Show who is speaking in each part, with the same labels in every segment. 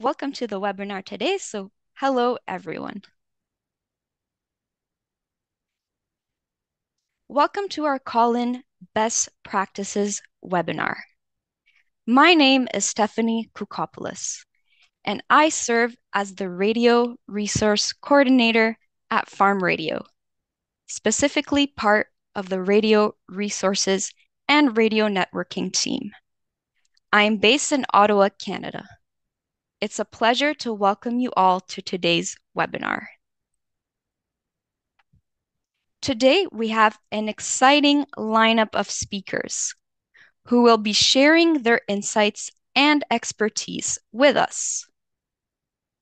Speaker 1: Welcome to the webinar today. So hello, everyone. Welcome to our Call-in Best Practices webinar. My name is Stephanie Koukopoulos, and I serve as the Radio Resource Coordinator at Farm Radio, specifically part of the Radio Resources and Radio Networking team. I am based in Ottawa, Canada. It's a pleasure to welcome you all to today's webinar. Today, we have an exciting lineup of speakers who will be sharing their insights and expertise with us.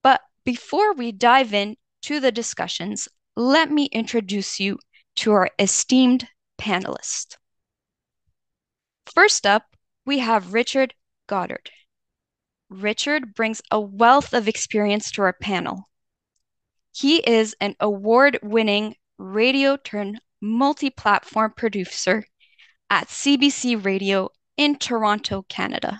Speaker 1: But before we dive into the discussions, let me introduce you to our esteemed panelists. First up, we have Richard Goddard. Richard brings a wealth of experience to our panel. He is an award-winning radio turned multi-platform producer at CBC Radio in Toronto, Canada.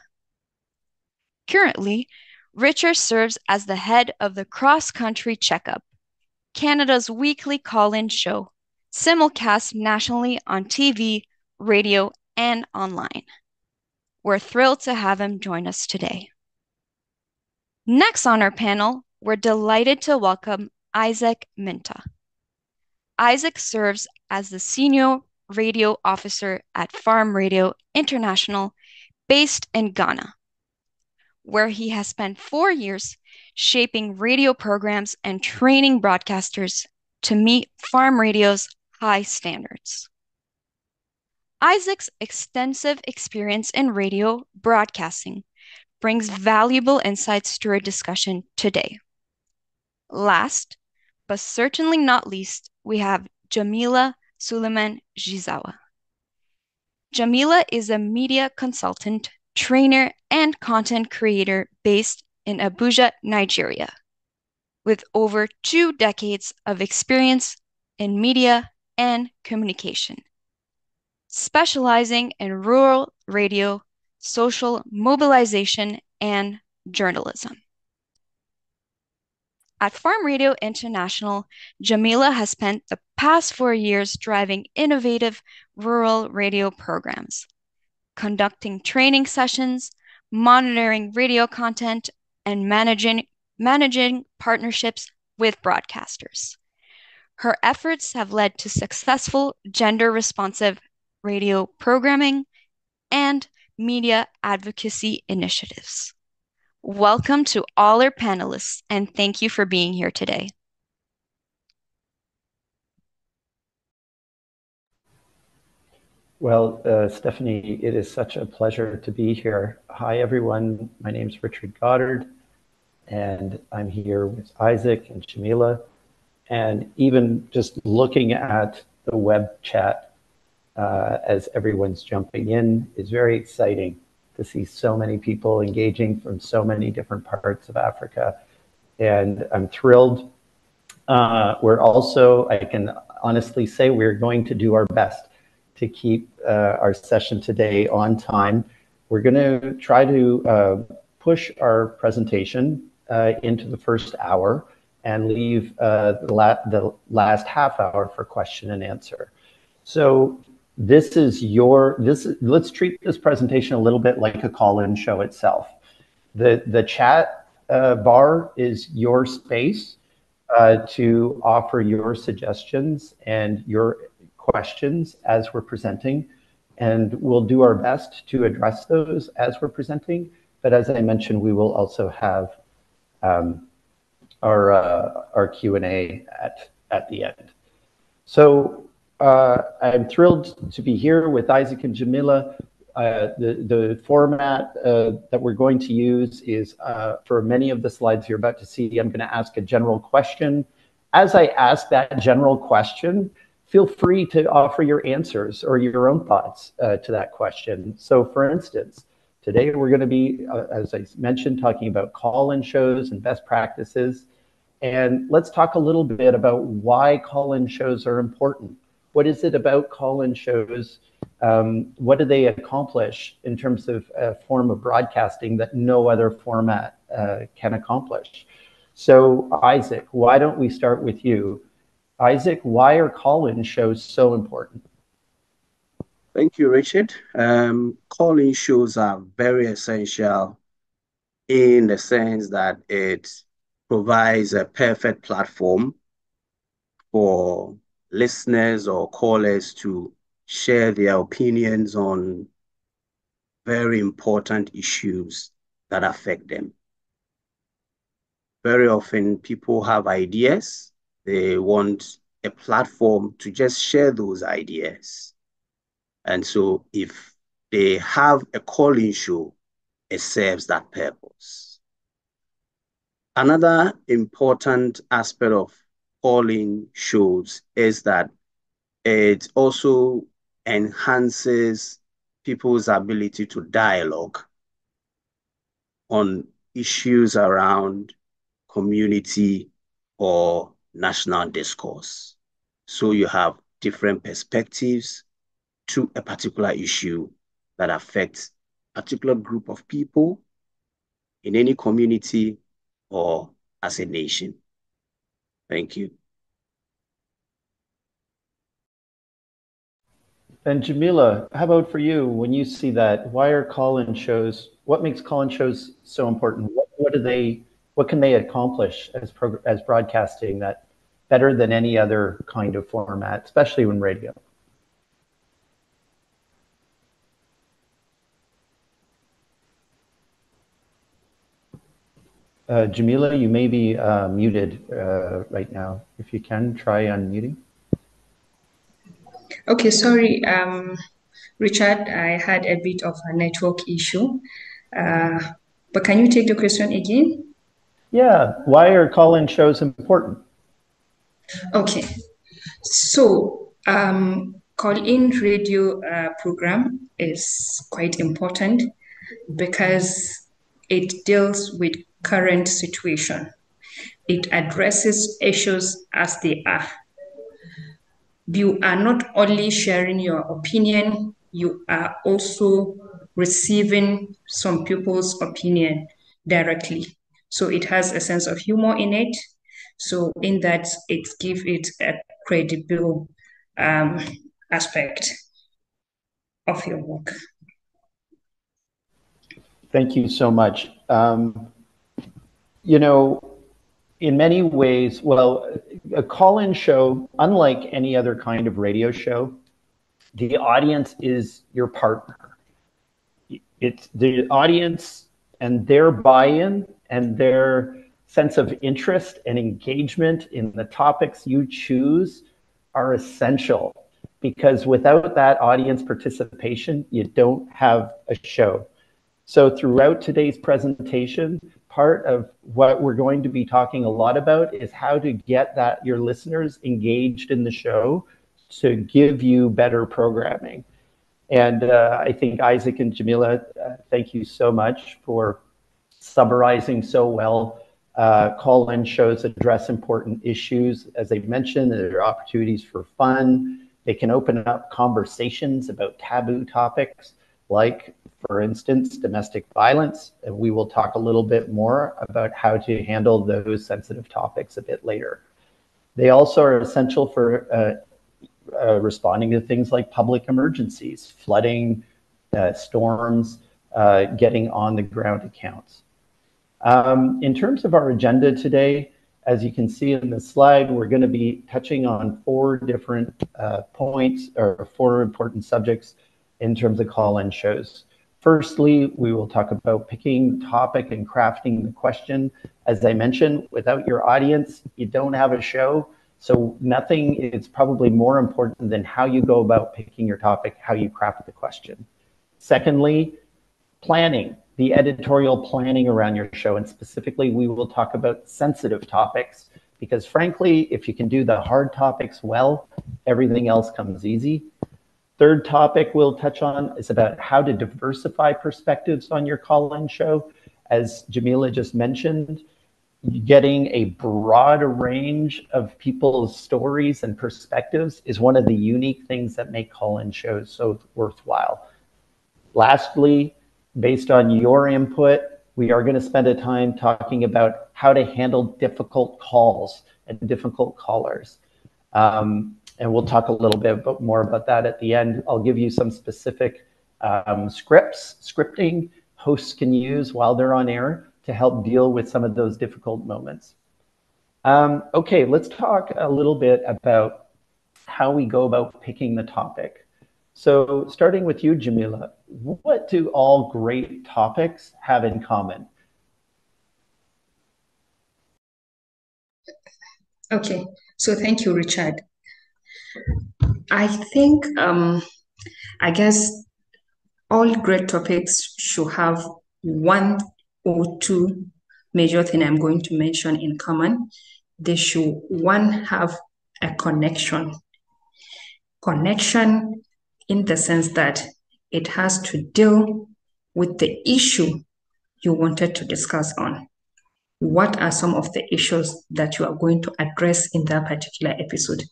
Speaker 1: Currently, Richard serves as the head of the Cross Country Checkup, Canada's weekly call-in show, simulcast nationally on TV, radio, and online. We're thrilled to have him join us today. Next on our panel, we're delighted to welcome Isaac Minta. Isaac serves as the Senior Radio Officer at Farm Radio International, based in Ghana, where he has spent 4 years shaping radio programs and training broadcasters to meet farm radio's high standards. Isaac's extensive experience in radio broadcasting brings valuable insights to our discussion today. Last, but certainly not least, we have Jamila Suleiman Jizawa. Jamila is a media consultant, trainer, and content creator based in Abuja, Nigeria, with over 2 decades of experience in media and communication, specializing in rural radio, social mobilization, and journalism. At Farm Radio International, Jamila has spent the past 4 years driving innovative rural radio programs, conducting training sessions, monitoring radio content, and managing partnerships with broadcasters. Her efforts have led to successful gender-responsive radio programming and media advocacy initiatives. Welcome to all our panelists, and thank you for being here today.
Speaker 2: Well, Stephanie, it is such a pleasure to be here. Hi, everyone. My name is Richard Goddard, and I'm here with Isaac and Jamila. And even just looking at the web chat as everyone's jumping in is very exciting to see so many people engaging from so many different parts of Africa. And I'm thrilled. I can honestly say we're going to do our best to keep our session today on time. We're going to try to push our presentation into the first hour and leave the last half hour for question and answer. So let's treat this presentation a little bit like a call-in show itself. The chat bar is your space to offer your suggestions and your questions as we're presenting, and we'll do our best to address those as we're presenting. But as I mentioned, we will also have our Q&A at the end. So I'm thrilled to be here with Isaac and Jamila. The format that we're going to use is for many of the slides you're about to see, I'm going to ask a general question. As I ask that general question, feel free to offer your answers or your own thoughts to that question. So for instance, today we're going to be, as I mentioned, talking about call-in shows and best practices. And let's talk a little bit about why call-in shows are important. What is it about call-in shows? What do they accomplish in terms of a form of broadcasting that no other format can accomplish. So Isaac, why don't we start with you? Isaac, why are call-in shows so important?
Speaker 3: Thank you, Richard. Call-in shows are very essential in the sense that it provides a perfect platform for listeners or callers to share their opinions on very important issues that affect them. Very often people have ideas. They want a platform to just share those ideas. And so if they have a call-in show, it serves that purpose. Another important aspect of call-in shows is that it also enhances people's ability to dialogue on issues around community or national discourse. So you have different perspectives to a particular issue that affects a particular group of people in any community or as a nation. Thank you.
Speaker 2: And Jamila, how about for you? When you see that, why are call-in shows? What makes call-in shows so important? What do they? What can they accomplish as broadcasting that better than any other kind of format, especially when radio? Jamila, you may be muted right now. If you can, try unmuting.
Speaker 4: Okay, sorry, Richard, I had a bit of a network issue. But can you take the question again?
Speaker 2: Yeah, why are call-in shows important?
Speaker 4: Okay, so call-in radio program is quite important because it deals with current situation. It addresses issues as they are. You are not only sharing your opinion, you are also receiving some people's opinion directly. So it has a sense of humor in it. So in that, it gives it a credible aspect of your work.
Speaker 2: Thank you so much. You know, in many ways, well, a call-in show, unlike any other kind of radio show, the audience is your partner. It's the audience and their buy-in and their sense of interest and engagement in the topics you choose are essential, because without that audience participation, you don't have a show. So throughout today's presentation, part of what we're going to be talking a lot about is how to get your listeners engaged in the show to give you better programming. And I think Isaac and Jamila, thank you so much for summarizing so well. Call-in shows address important issues. As I mentioned, there are opportunities for fun. They can open up conversations about taboo topics, like, for instance, domestic violence. And we will talk a little bit more about how to handle those sensitive topics a bit later. They also are essential for responding to things like public emergencies, flooding, storms, getting on the ground accounts. In terms of our agenda today, as you can see in the slide, we're going to be touching on 4 different points, or 4 important subjects in terms of call-in shows. Firstly, we will talk about picking the topic and crafting the question. As I mentioned, without your audience, you don't have a show. So nothing is probably more important than how you go about picking your topic, how you craft the question. Secondly, planning, the editorial planning around your show. And specifically, we will talk about sensitive topics, because frankly, if you can do the hard topics well, everything else comes easy. Third topic we'll touch on is about how to diversify perspectives on your call-in show. As Jamila just mentioned, getting a broad range of people's stories and perspectives is one of the unique things that make call-in shows so worthwhile. Lastly, based on your input, We are going to spend a time talking about how to handle difficult calls and difficult callers. And we'll talk a little bit more about that at the end. I'll give you some specific scripting hosts can use while they're on air to help deal with some of those difficult moments. Okay, let's talk a little bit about how we go about picking the topic. So starting with you, Jamila, what do all great topics have in common?
Speaker 4: Okay, so thank you, Richard. I think, I guess all great topics should have one or two major things I'm going to mention in common. They should, one, have a connection. Connection in the sense that it has to deal with the issue you wanted to discuss on. What are some of the issues that you are going to address in that particular episode?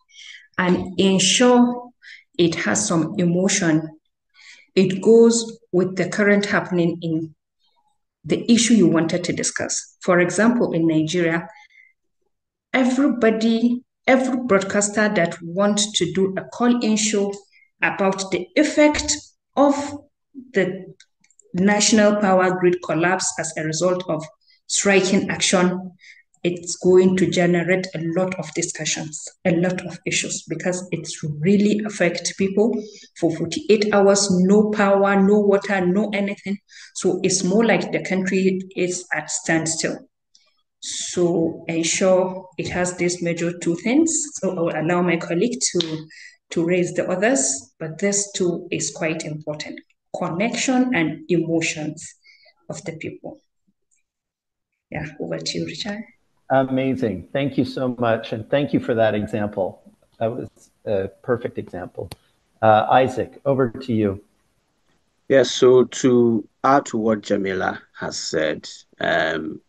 Speaker 4: And ensure it has some emotion. It goes with the current happening in the issue you wanted to discuss. For example, in Nigeria, every broadcaster that wants to do a call-in show about the effect of the national power grid collapse as a result of striking action, it's going to generate a lot of discussions, a lot of issues, because it's really affect people for 48 hours, no power, no water, no anything. So it's more like the country is at standstill. So ensure it has these major two things. So I will allow my colleague to raise the others, but this two is quite important. Connection and emotions of the people. Yeah, over to you, Richard.
Speaker 2: Amazing. Thank you so much. And thank you for that example. That was a perfect example. Isaac, over to you.
Speaker 3: Yes, so to add to what Jamila has said, an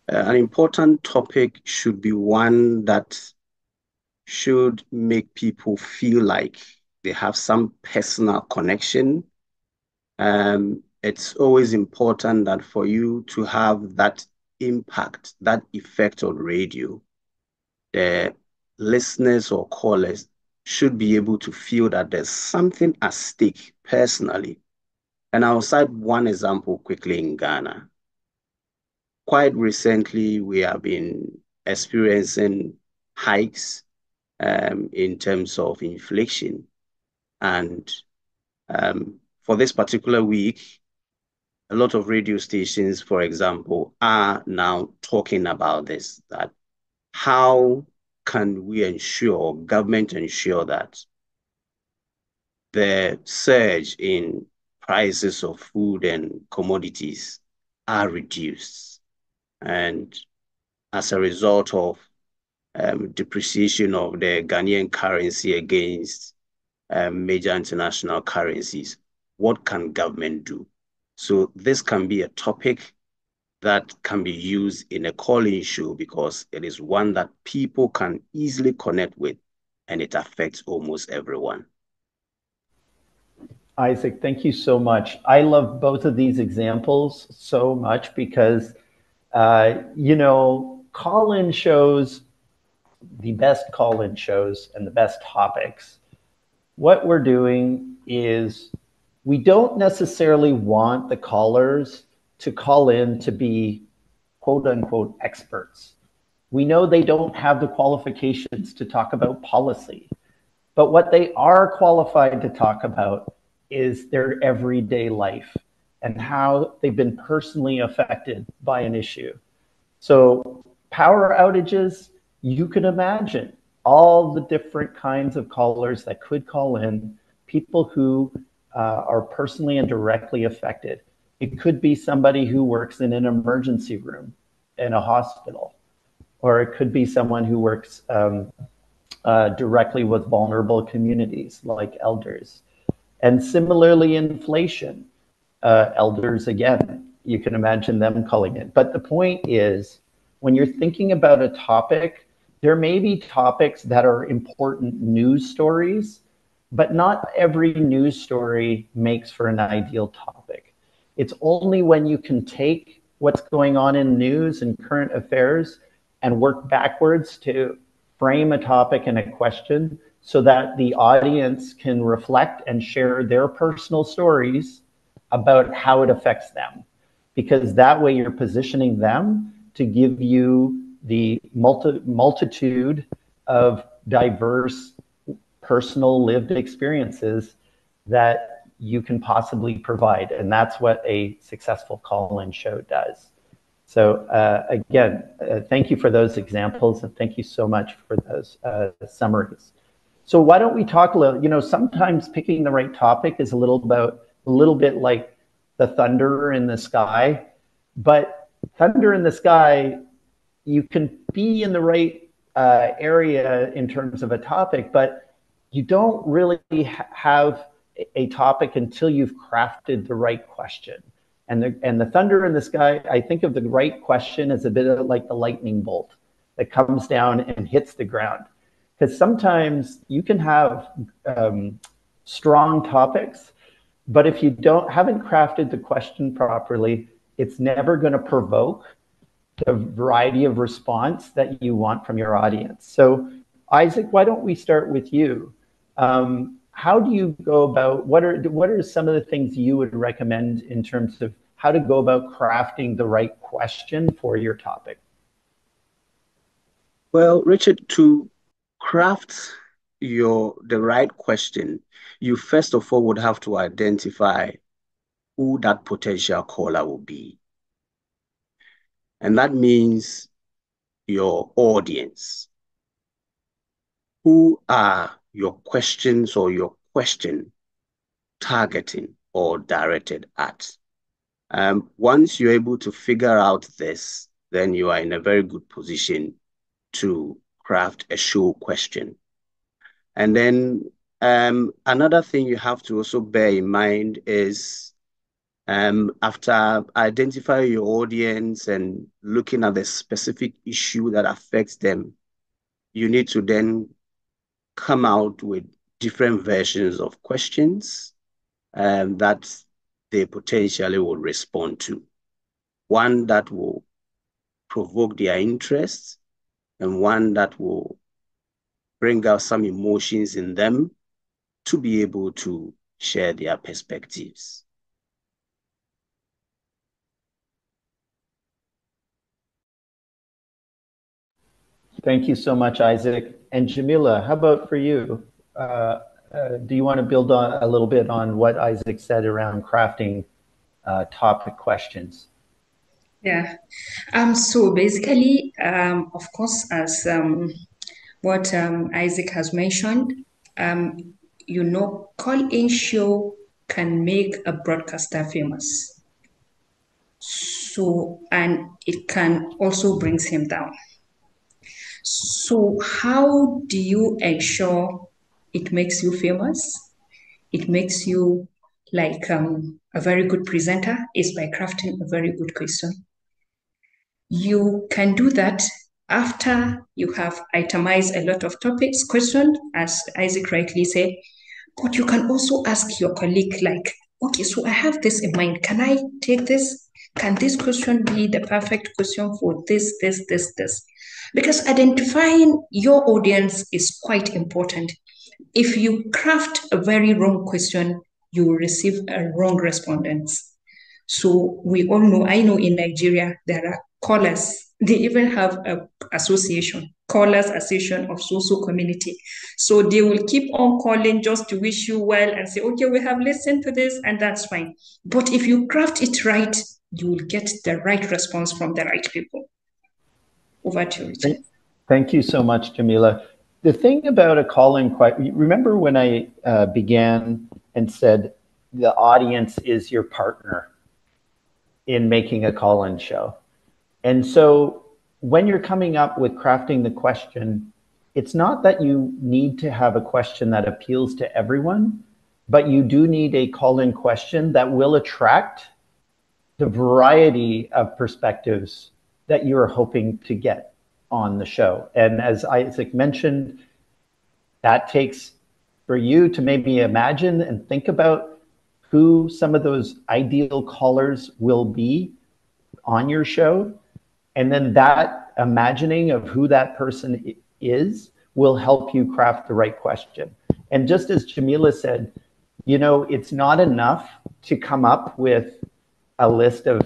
Speaker 3: important topic should be one that should make people feel like they have some personal connection. It's always important that for you to have that impact, that effect on radio, the listeners or callers should be able to feel that there's something at stake personally. And I'll cite one example quickly in Ghana. Quite recently, we have been experiencing hikes in terms of inflation. And for this particular week, a lot of radio stations, for example, are now talking about this, that how can we ensure, government ensure that the surge in prices of food and commodities are reduced. And as a result of depreciation of the Ghanaian currency against major international currencies, what can government do? So this can be a topic that can be used in a call-in show because it is one that people can easily connect with and it affects almost everyone.
Speaker 2: Isaac, thank you so much. I love both of these examples so much because call-in shows, the best call-in shows and the best topics, what we're doing is we don't necessarily want the callers to call in to be quote unquote experts. We know they don't have the qualifications to talk about policy, but what they are qualified to talk about is their everyday life and how they've been personally affected by an issue. So power outages, you can imagine all the different kinds of callers that could call in, people who are personally and directly affected. It could be somebody who works in an emergency room in a hospital, or it could be someone who works directly with vulnerable communities like elders. And similarly, inflation, elders, again, you can imagine them calling in. But the point is, when you're thinking about a topic, there may be topics that are important news stories, but not every news story makes for an ideal topic. It's only when you can take what's going on in news and current affairs and work backwards to frame a topic and a question so that the audience can reflect and share their personal stories about how it affects them. Because that way you're positioning them to give you the multitude of diverse personal lived experiences that you can possibly provide. And that's what a successful call-in show does. So again, thank you for those examples, and thank you so much for those summaries. So why don't we talk a little, sometimes picking the right topic is a little bit like the thunder in the sky, but thunder in the sky, you can be in the right area in terms of a topic, but you don't really have a topic until you've crafted the right question. And the thunder in the sky, I think of the right question as a bit of like the lightning bolt that comes down and hits the ground. Because sometimes you can have strong topics, but if you haven't crafted the question properly, it's never going to provoke the variety of response that you want from your audience. So Isaac, why don't we start with you? How do you go about, what are some of the things you would recommend in terms of how to go about crafting the right question for your topic?
Speaker 3: Well, Richard, to craft the right question, you first of all would have to identify who that potential caller will be. And that means your audience. Who are your questions or your question targeting or directed at? Once you're able to figure out this, then you are in a very good position to craft a show question. And then another thing you have to also bear in mind is after identifying your audience and looking at the specific issue that affects them, you need to then come out with different versions of questions that they potentially will respond to. One that will provoke their interest and one that will bring out some emotions in them to be able to share their perspectives.
Speaker 2: Thank you so much, Isaac. And Jamila, how about for you? Do you want to build on a little bit on what Isaac said around crafting topic questions?
Speaker 4: Yeah. So basically, of course, as what Isaac has mentioned, call-in show can make a broadcaster famous. So, and it can also brings him down. So how do you ensure it makes you famous? It makes you like a very good presenter is by crafting a very good question. You can do that after you have itemized a lot of topics, questions, as Isaac rightly said, but you can also ask your colleague like, okay, so I have this in mind. Can I take this? Can this question be the perfect question for this? Because identifying your audience is quite important. If you craft a very wrong question, you will receive a wrong respondents. So we all know, I know in Nigeria, there are callers. They even have an association, Callers Association of Social Community. So they will keep on calling just to wish you well and say, okay, we have listened to this and that's fine. But if you craft it right, you will get the right response from the right people. Over to you, Richard.
Speaker 2: Thank you so much, Jamila. The thing about a call-in question, remember when I began and said the audience is your partner in making a call-in show. And so when you're coming up with crafting the question, it's not that you need to have a question that appeals to everyone, but you do need a call-in question that will attract the variety of perspectives that you're hoping to get on the show. And as Isaac mentioned, that takes for you to maybe imagine and think about who some of those ideal callers will be, on your show. And then that imagining of who that person is will help you craft the right question. And just as Jamila said, you know, it's not enough to come up with a list of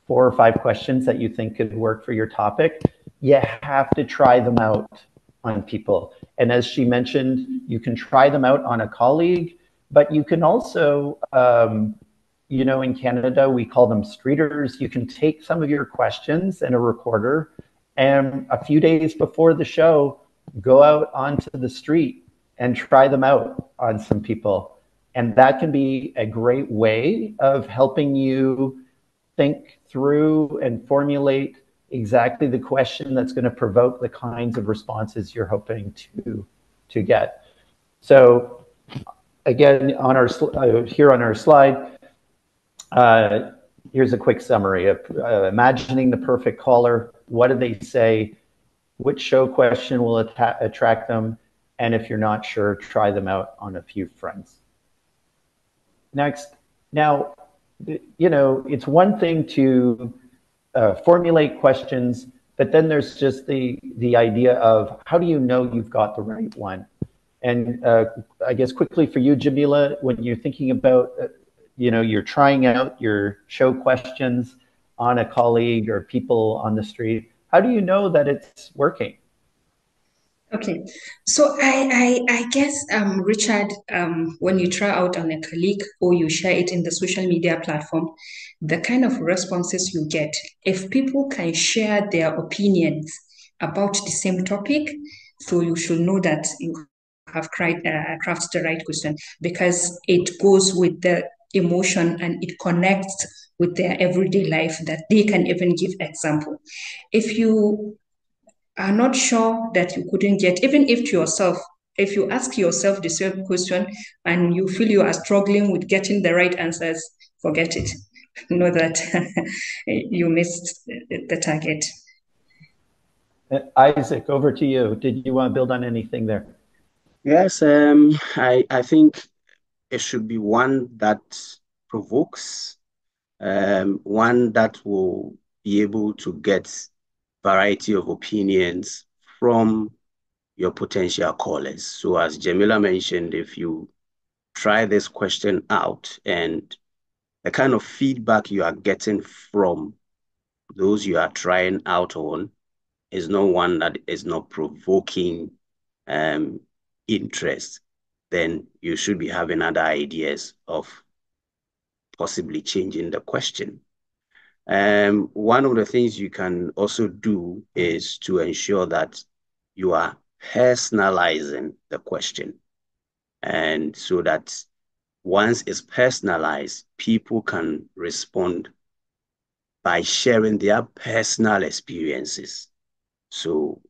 Speaker 2: 4 or 5 questions that you think could work for your topic. You have to try them out on people. And as she mentioned, you can try them out on a colleague, but you can also, you know, in Canada, we call them streeters. You can take some of your questions in a recorder and a few days before the show, go out onto the street and try them out on some people. And that can be a great way of helping you think through and formulate exactly the question that's going to provoke the kinds of responses you're hoping to get. So again, on our here on our slide, here's a quick summary of imagining the perfect caller. What do they say? Which show question will attract them? And if you're not sure, try them out on a few friends. Next, now, you know, it's one thing to formulate questions, but then there's just the idea of how do you know you've got the right one? And I guess quickly for you, Jamila, when you're thinking about, you know, you're trying out your show questions on a colleague or people on the street, how do you know that it's working?
Speaker 4: Okay, so I guess Richard, when you try out on a colleague or you share it in the social media platform, the kind of responses you get, if people can share their opinions about the same topic, so you should know that you have crafted the right question, because it goes with the emotion and it connects with their everyday life, that they can even give example. If you are not sure, that you couldn't get, even if to yourself, if you ask yourself the same question and you feel you are struggling with getting the right answers, forget it. Know that you missed the target.
Speaker 2: Isaac, over to you. Did you want to build on anything there?
Speaker 3: Yes, I think it should be one that provokes, one that will be able to get variety of opinions from your potential callers. So as Jamila mentioned, if you try this question out and the kind of feedback you are getting from those you are trying out on is not one that is not provoking interest, then you should be having other ideas of possibly changing the question. One of the things you can also do is to ensure that you are personalizing the question. And so that once it's personalized, people can respond by sharing their personal experiences. So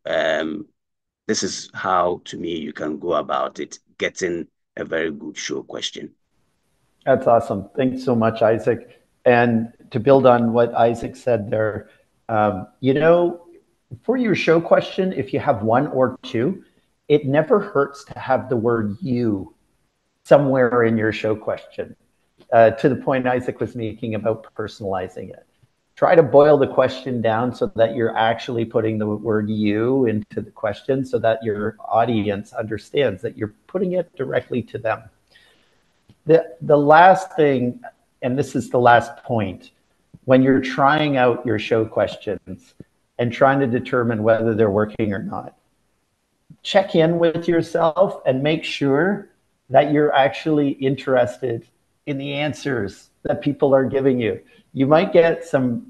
Speaker 3: this is how, to me, you can go about it, getting a very good show question.
Speaker 2: That's awesome. Thanks so much, Isaac. And to build on what Isaac said there, you know, for your show question, if you have one or two, it never hurts to have the word you somewhere in your show question, to the point Isaac was making about personalizing it. Try to boil the question down so that you're actually putting the word you into the question so that your audience understands that you're putting it directly to them. The last thing, and this is the last point, when you're trying out your show questions and trying to determine whether they're working or not, check in with yourself and make sure that you're actually interested in the answers that people are giving you. You might get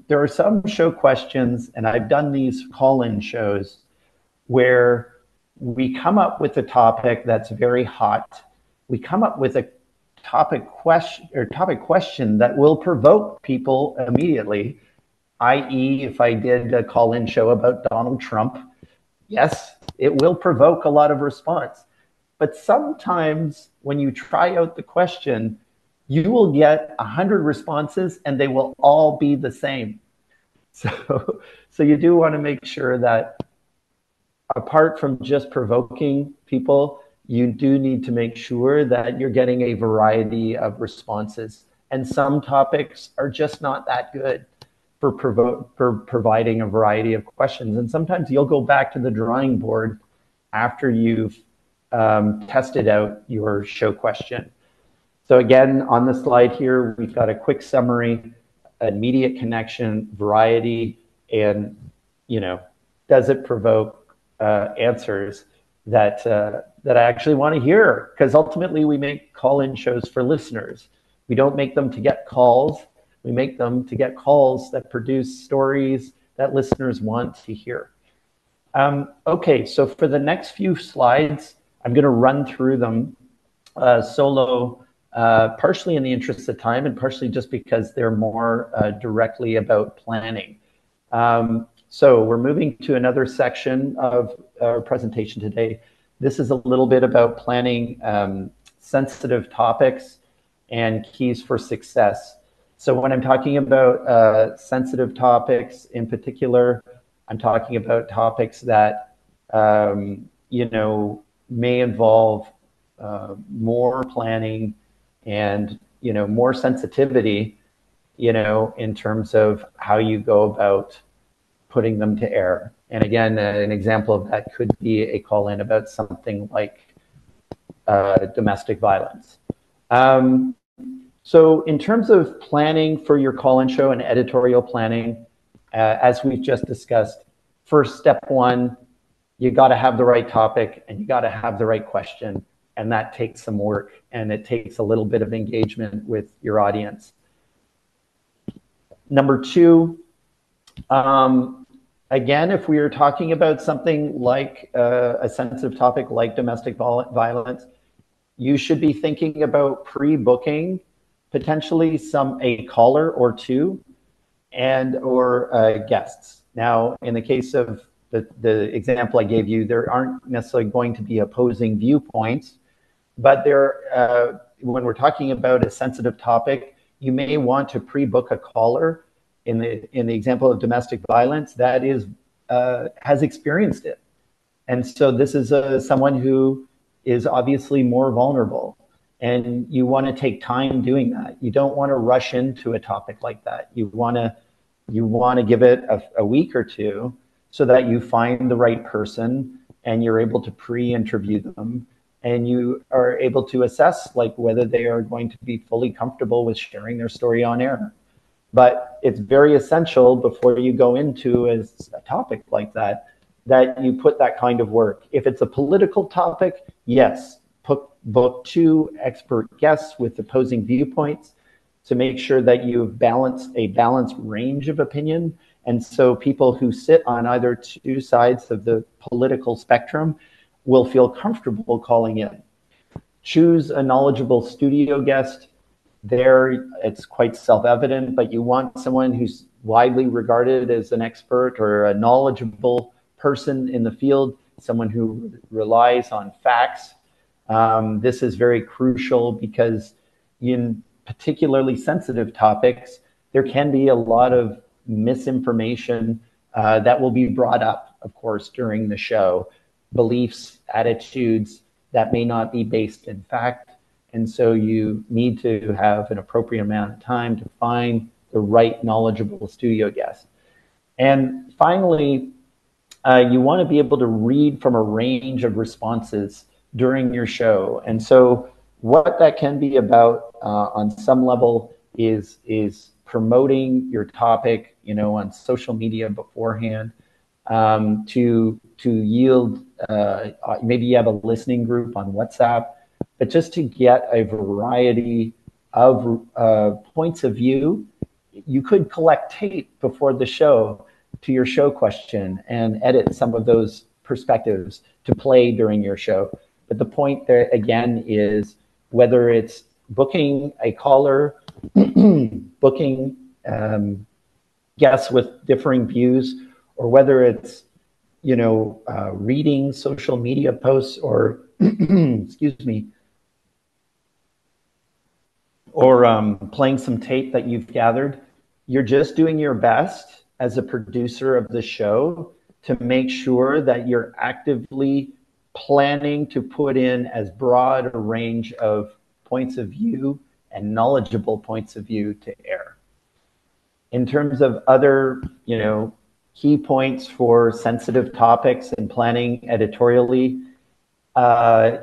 Speaker 2: there are some show questions, and I've done these call-in shows where we come up with a topic that's very hot. We come up with a topic question that will provoke people immediately, i.e. if I did a call-in show about Donald Trump, yes, it will provoke a lot of response. But sometimes when you try out the question, you will get 100 responses and they will all be the same. So you do want to make sure that apart from just provoking people, you do need to make sure that you're getting a variety of responses. And some topics are just not that good. for providing a variety of questions. And sometimes you'll go back to the drawing board after you've tested out your show question. So again, on the slide here, we've got a quick summary, immediate connection, variety, and, you know, does it provoke answers that that I actually want to hear? Because ultimately we make call-in shows for listeners. We don't make them to get calls. We make them to get calls that produce stories that listeners want to hear. Okay, so for the next few slides, I'm going to run through them solo, partially in the interest of time and partially just because they're more directly about planning. So we're moving to another section of our presentation today. This is a little bit about planning sensitive topics and keys for success. So when I'm talking about sensitive topics in particular, I'm talking about topics that, you know, may involve more planning and, you know, more sensitivity, you know, in terms of how you go about putting them to air. And again, an example of that could be a call-in about something like domestic violence. So in terms of planning for your call-in show and editorial planning, as we've just discussed, first step one, you got to have the right topic and you got to have the right question. And that takes some work and it takes a little bit of engagement with your audience. Number two, again, if we are talking about something like a sensitive topic like domestic violence, you should be thinking about pre-booking potentially a caller or two and or guests. Now, in the case of the example I gave you, there aren't necessarily going to be opposing viewpoints, but when we're talking about a sensitive topic, you may want to pre-book a caller in the example of domestic violence that is has experienced it. And so this is someone who is obviously more vulnerable. And you want to take time doing that. You don't want to rush into a topic like that. You want to give it a week or two so that you find the right person and you're able to pre-interview them and you are able to assess like whether they are going to be fully comfortable with sharing their story on air. But it's very essential before you go into a topic like that, that you put that kind of work. If it's a political topic, yes, book two expert guests with opposing viewpoints to make sure that you've balanced a balanced range of opinion. And so people who sit on either two sides of the political spectrum will feel comfortable calling in. Choose a knowledgeable studio guest. There, it's quite self-evident, but you want someone who's widely regarded as an expert or a knowledgeable person in the field, someone who relies on facts. This is very crucial because in particularly sensitive topics, there can be a lot of misinformation that will be brought up, of course, during the show. Beliefs, attitudes that may not be based in fact. And so you need to have an appropriate amount of time to find the right knowledgeable studio guest. And finally, you want to be able to read from a range of responses during your show. And so what that can be about on some level is promoting your topic, you know, on social media beforehand to yield, maybe you have a listening group on WhatsApp, but just to get a variety of points of view. You could collect tape before the show to your show question and edit some of those perspectives to play during your show. But the point there again is whether it's booking a caller, booking guests with differing views, or whether it's, you know, reading social media posts or, excuse me, or playing some tape that you've gathered, you're just doing your best as a producer of the show to make sure that you're actively planning to put in as broad a range of points of view and knowledgeable points of view to air. In terms of other, key points for sensitive topics and planning editorially,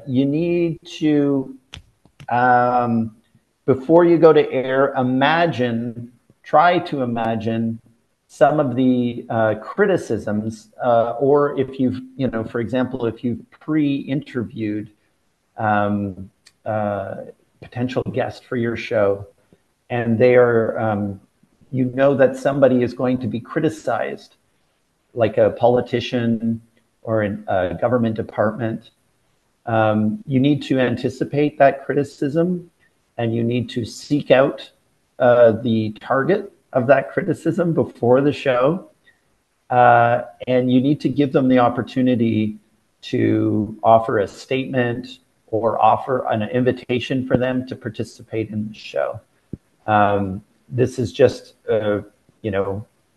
Speaker 2: you need to, before you go to air, try to imagine some of the criticisms, or if you've, for example, if you've pre-interviewed potential guest for your show, and they are, that somebody is going to be criticized, like a politician or a government department. You need to anticipate that criticism, and you need to seek out the target of that criticism before the show. And you need to give them the opportunity to offer a statement or offer an invitation for them to participate in the show. This is just,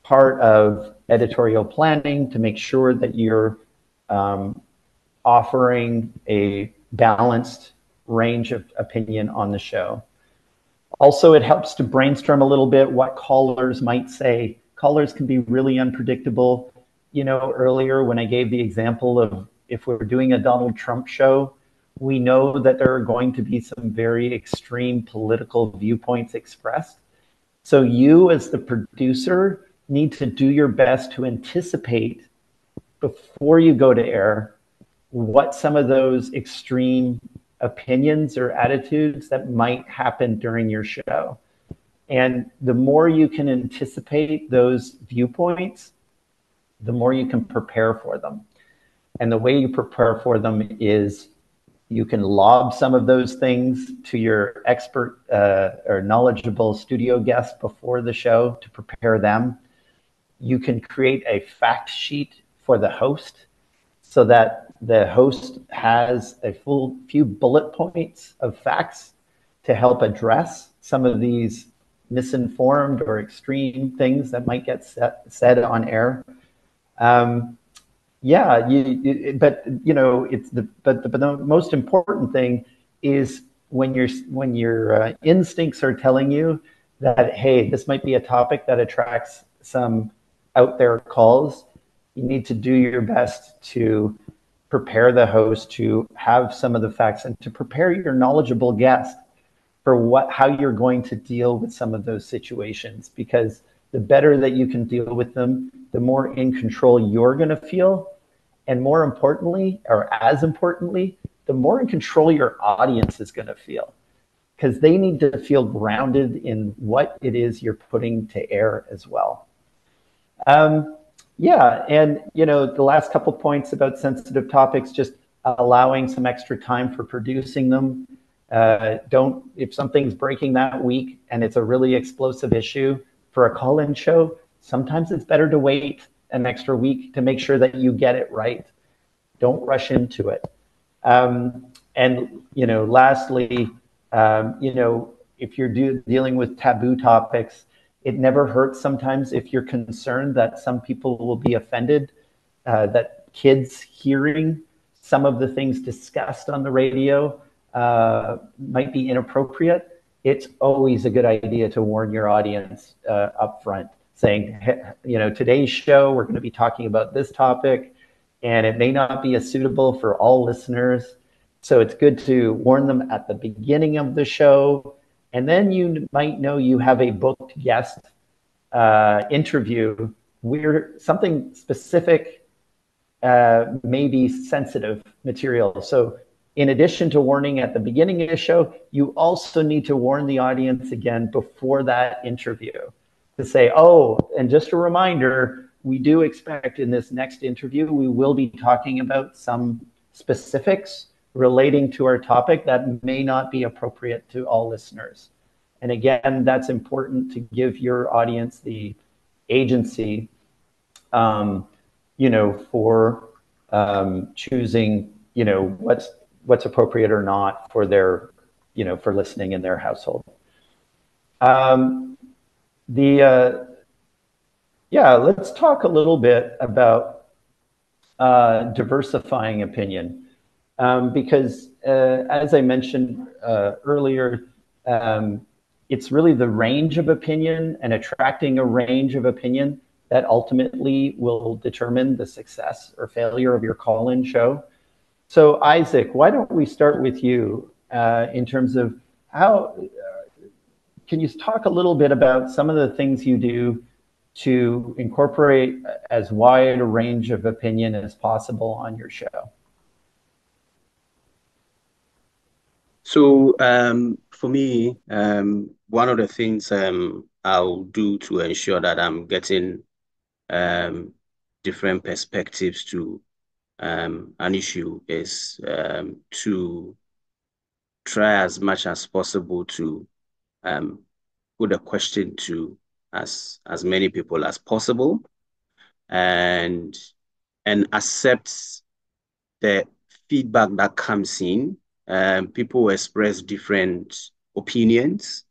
Speaker 2: part of editorial planning to make sure that you're offering a balanced range of opinion on the show. Also, it helps to brainstorm a little bit what callers might say. Callers can be really unpredictable. Earlier when I gave the example of if we're doing a Donald Trump show, we know that there are going to be some very extreme political viewpoints expressed. So you as the producer need to do your best to anticipate before you go to air what some of those extreme opinions or attitudes that might happen during your show. And the more you can anticipate those viewpoints, the more you can prepare for them. And the way you prepare for them is you can lob some of those things to your expert or knowledgeable studio guests before the show to prepare them. You can create a fact sheet for the host so that the host has a full few bullet points of facts to help address some of these misinformed or extreme things that might get said on air. But the most important thing is when your instincts are telling you that, hey, this might be a topic that attracts some out there calls, you need to do your best to prepare the host to have some of the facts and to prepare your knowledgeable guest for how you're going to deal with some of those situations, because the better that you can deal with them, the more in control you're going to feel. And more importantly, or as importantly, the more in control your audience is going to feel, because they need to feel grounded in what it is you're putting to air as well. And the last couple points about sensitive topics, just allowing some extra time for producing them. If something's breaking that week and it's a really explosive issue for a call-in show, sometimes it's better to wait an extra week to make sure that you get it right. Don't rush into it. Lastly, if you're dealing with taboo topics, it never hurts sometimes if you're concerned that some people will be offended, that kids hearing some of the things discussed on the radio might be inappropriate. It's always a good idea to warn your audience up front, saying, today's show, we're going to be talking about this topic, and it may not be as suitable for all listeners. So it's good to warn them at the beginning of the show. And then you might know you have a booked guest interview where something specific may be sensitive material. So in addition to warning at the beginning of the show, you also need to warn the audience again before that interview to say, oh, and just a reminder, we do expect in this next interview, we will be talking about some specifics relating to our topic that may not be appropriate to all listeners. And again, that's important to give your audience the agency, for choosing, what's appropriate or not for their, for listening in their household. Let's talk a little bit about diversifying opinion. Because as I mentioned earlier, it's really the range of opinion and attracting a range of opinion that ultimately will determine the success or failure of your call-in show. So Isaac, why don't we start with you in terms of how, can you talk a little bit about some of the things you do to incorporate as wide a range of opinion as possible on your show?
Speaker 3: So for me, one of the things I'll do to ensure that I'm getting different perspectives to an issue is to try as much as possible to put a question to as many people as possible, and accept the feedback that comes in. People express different opinions.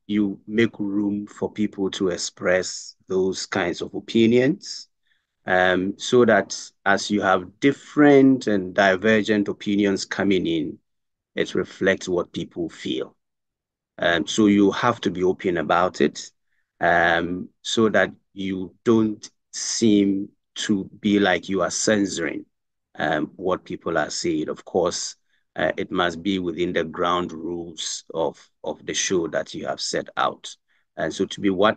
Speaker 3: You make room for people to express those kinds of opinions, so that as you have different and divergent opinions coming in, it reflects what people feel. So you have to be open about it, so that you don't seem to be like you are censoring what people are saying. Of course, it must be within the ground rules of the show that you have set out. And so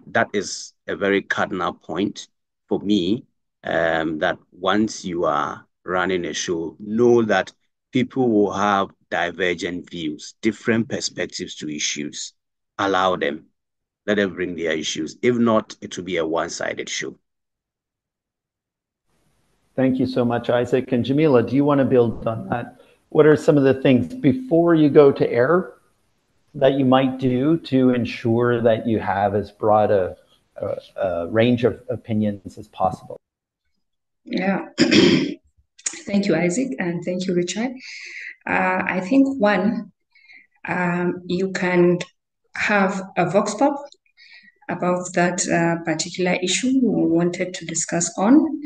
Speaker 3: that is a very cardinal point for me, that once you are running a show, know that people will have divergent views, different perspectives to issues. Allow them. Let them bring their issues. If not, it will be a one-sided show.
Speaker 2: Thank you so much, Isaac. And Jamila, do you want to build on that? What are some of the things before you go to air that you might do to ensure that you have as broad a range of opinions as possible?
Speaker 4: Yeah. Thank you, Isaac, and thank you, Richard. I think one, you can have a vox pop about that particular issue we wanted to discuss on,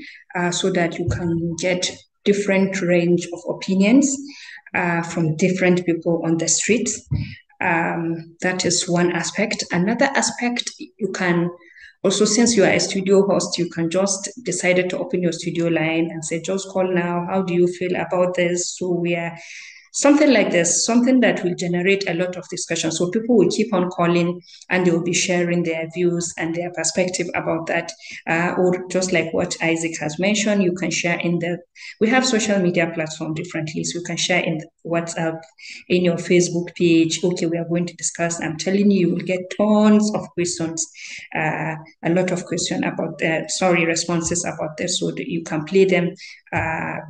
Speaker 4: so that you can get different range of opinions from different people on the street. That is one aspect. Another aspect, you can also, since you are a studio host, you can just decide to open your studio line and say, just call now. How do you feel about this? So we are something like this, something that will generate a lot of discussion. So people will keep on calling and they will be sharing their views and their perspective about that. Or just like what Isaac has mentioned, you can share we have social media platform differently. So you can share in WhatsApp, in your Facebook page. Okay, we are going to discuss. I'm telling you, you will get tons of questions, a lot of questions about that. Responses about this, so that you can play them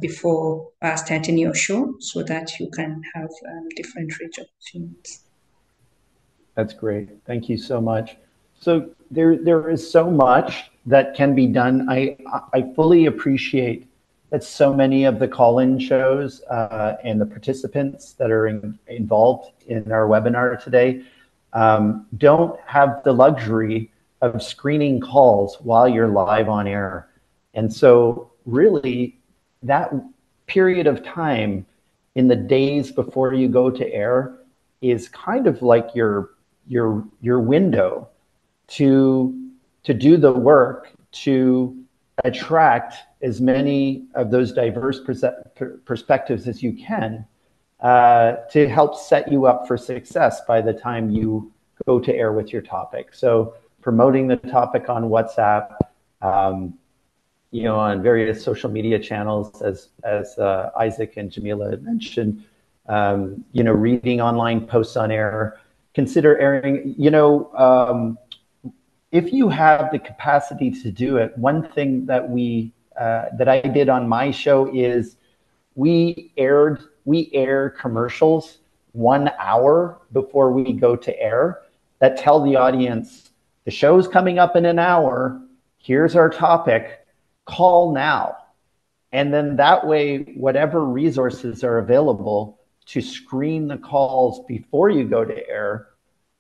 Speaker 4: before starting your show, so that you can have different range of opinions.
Speaker 2: That's great. Thank you so much. So there is so much that can be done. I fully appreciate that so many of the call-in shows and the participants that are involved in our webinar today don't have the luxury of screening calls while you're live on air. And so really that period of time in the days before you go to air is kind of like your window to do the work to attract as many of those diverse perspectives as you can to help set you up for success by the time you go to air with your topic. So promoting the topic on WhatsApp, you know, on various social media channels, as Isaac and Jamila had mentioned, you know, reading online posts on air, consider airing, you know, if you have the capacity to do it. One thing that that I did on my show is we air commercials 1 hour before we go to air that tell the audience the show's coming up in an hour. Here's our topic. Call now. And then that way, whatever resources are available to screen the calls before you go to air,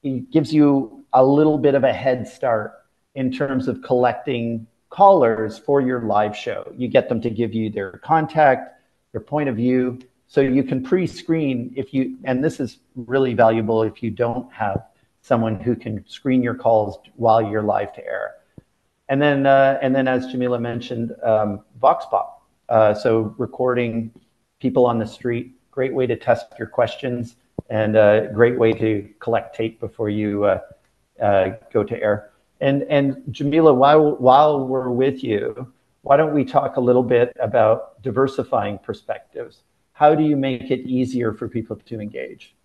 Speaker 2: it gives you a little bit of a head start in terms of collecting callers for your live show. You get them to give you their contact, their point of view, so you can pre-screen and this is really valuable if you don't have someone who can screen your calls while you're live to air. And then as Jamila mentioned, Vox Pop. So recording people on the street, great way to test your questions, and a great way to collect tape before you go to air. And Jamila, while we're with you, why don't we talk a little bit about diversifying perspectives? How do you make it easier for people to engage?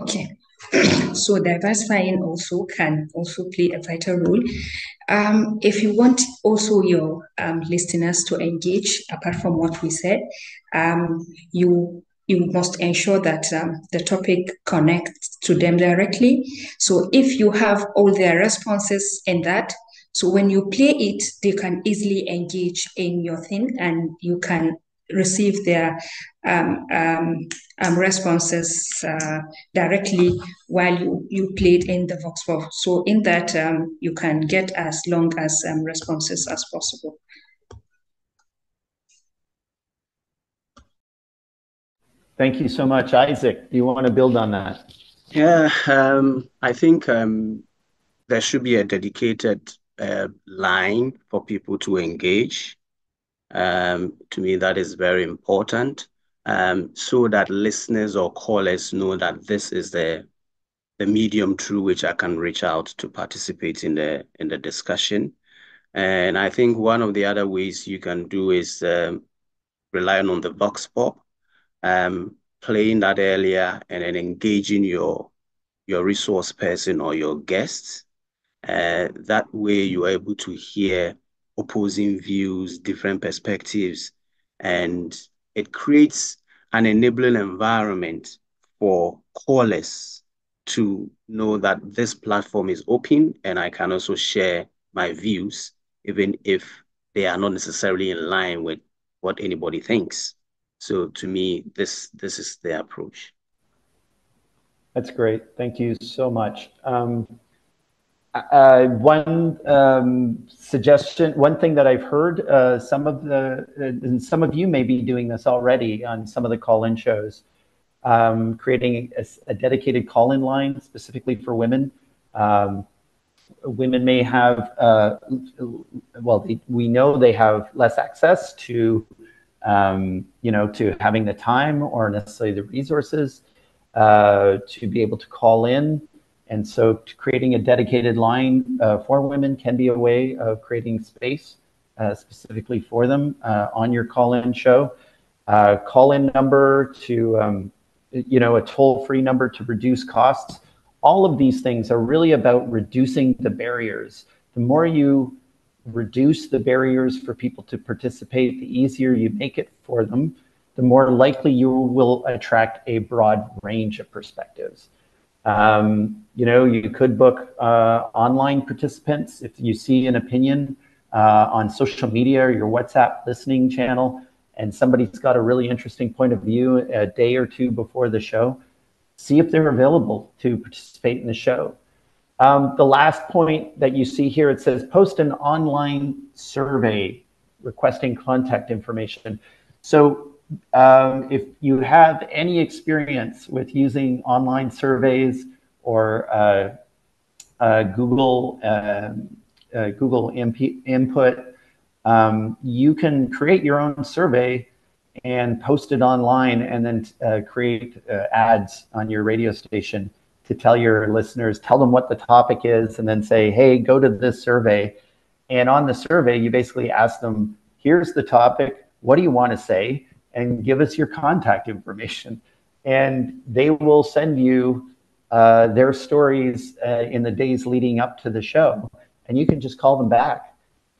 Speaker 4: Okay, so diversifying also can also play a vital role. If you want also your listeners to engage, apart from what we said, you must ensure that the topic connects to them directly. So if you have all their responses in that, so when you play it, they can easily engage in your thing, and you can receive their responses directly while you played in the Vox Pop. So in that, you can get as long as responses as possible.
Speaker 2: Thank you so much. Isaac, do you want to build on that?
Speaker 3: Yeah, I think there should be a dedicated line for people to engage. To me, that is very important, so that listeners or callers know that this is the medium through which I can reach out to participate in the discussion. And I think one of the other ways you can do is relying on the Vox Pop, playing that earlier and then engaging your resource person or your guests. That way you're able to hear opposing views, different perspectives, and it creates an enabling environment for callers to know that this platform is open and I can also share my views, even if they are not necessarily in line with what anybody thinks. So to me, this is the approach.
Speaker 2: That's great. Thank you so much. One suggestion, one thing that I've heard, some of you may be doing this already on some of the call-in shows, creating a dedicated call-in line specifically for women. Women may have, we know they have less access to, to having the time or necessarily the resources to be able to call in. And so creating a dedicated line for women can be a way of creating space specifically for them on your call-in show. Call-in number to, a toll-free number to reduce costs. All of these things are really about reducing the barriers. The more you reduce the barriers for people to participate, the easier you make it for them, the more likely you will attract a broad range of perspectives. You could book online participants. If you see an opinion on social media or your WhatsApp listening channel, and somebody's got a really interesting point of view a day or two before the show, see if they're available to participate in the show. The last point that you see here, it says post an online survey requesting contact information. So if you have any experience with using online surveys or Google input, you can create your own survey and post it online, and then create ads on your radio station to tell your listeners, tell them what the topic is, and then say, hey, go to this survey. And on the survey, you basically ask them, here's the topic, what do you want to say? And give us your contact information. And they will send you their stories in the days leading up to the show. And you can just call them back.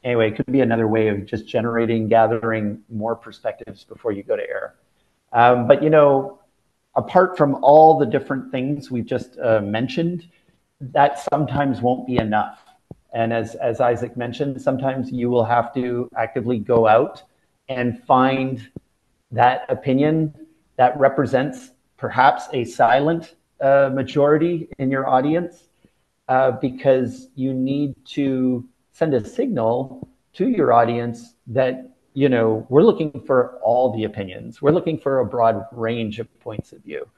Speaker 2: Anyway, it could be another way of just gathering more perspectives before you go to air. But, apart from all the different things we've just mentioned, that sometimes won't be enough. And as Isaac mentioned, sometimes you will have to actively go out and find that opinion that represents perhaps a silent majority in your audience, because you need to send a signal to your audience that we're looking for all the opinions. We're looking for a broad range of points of view.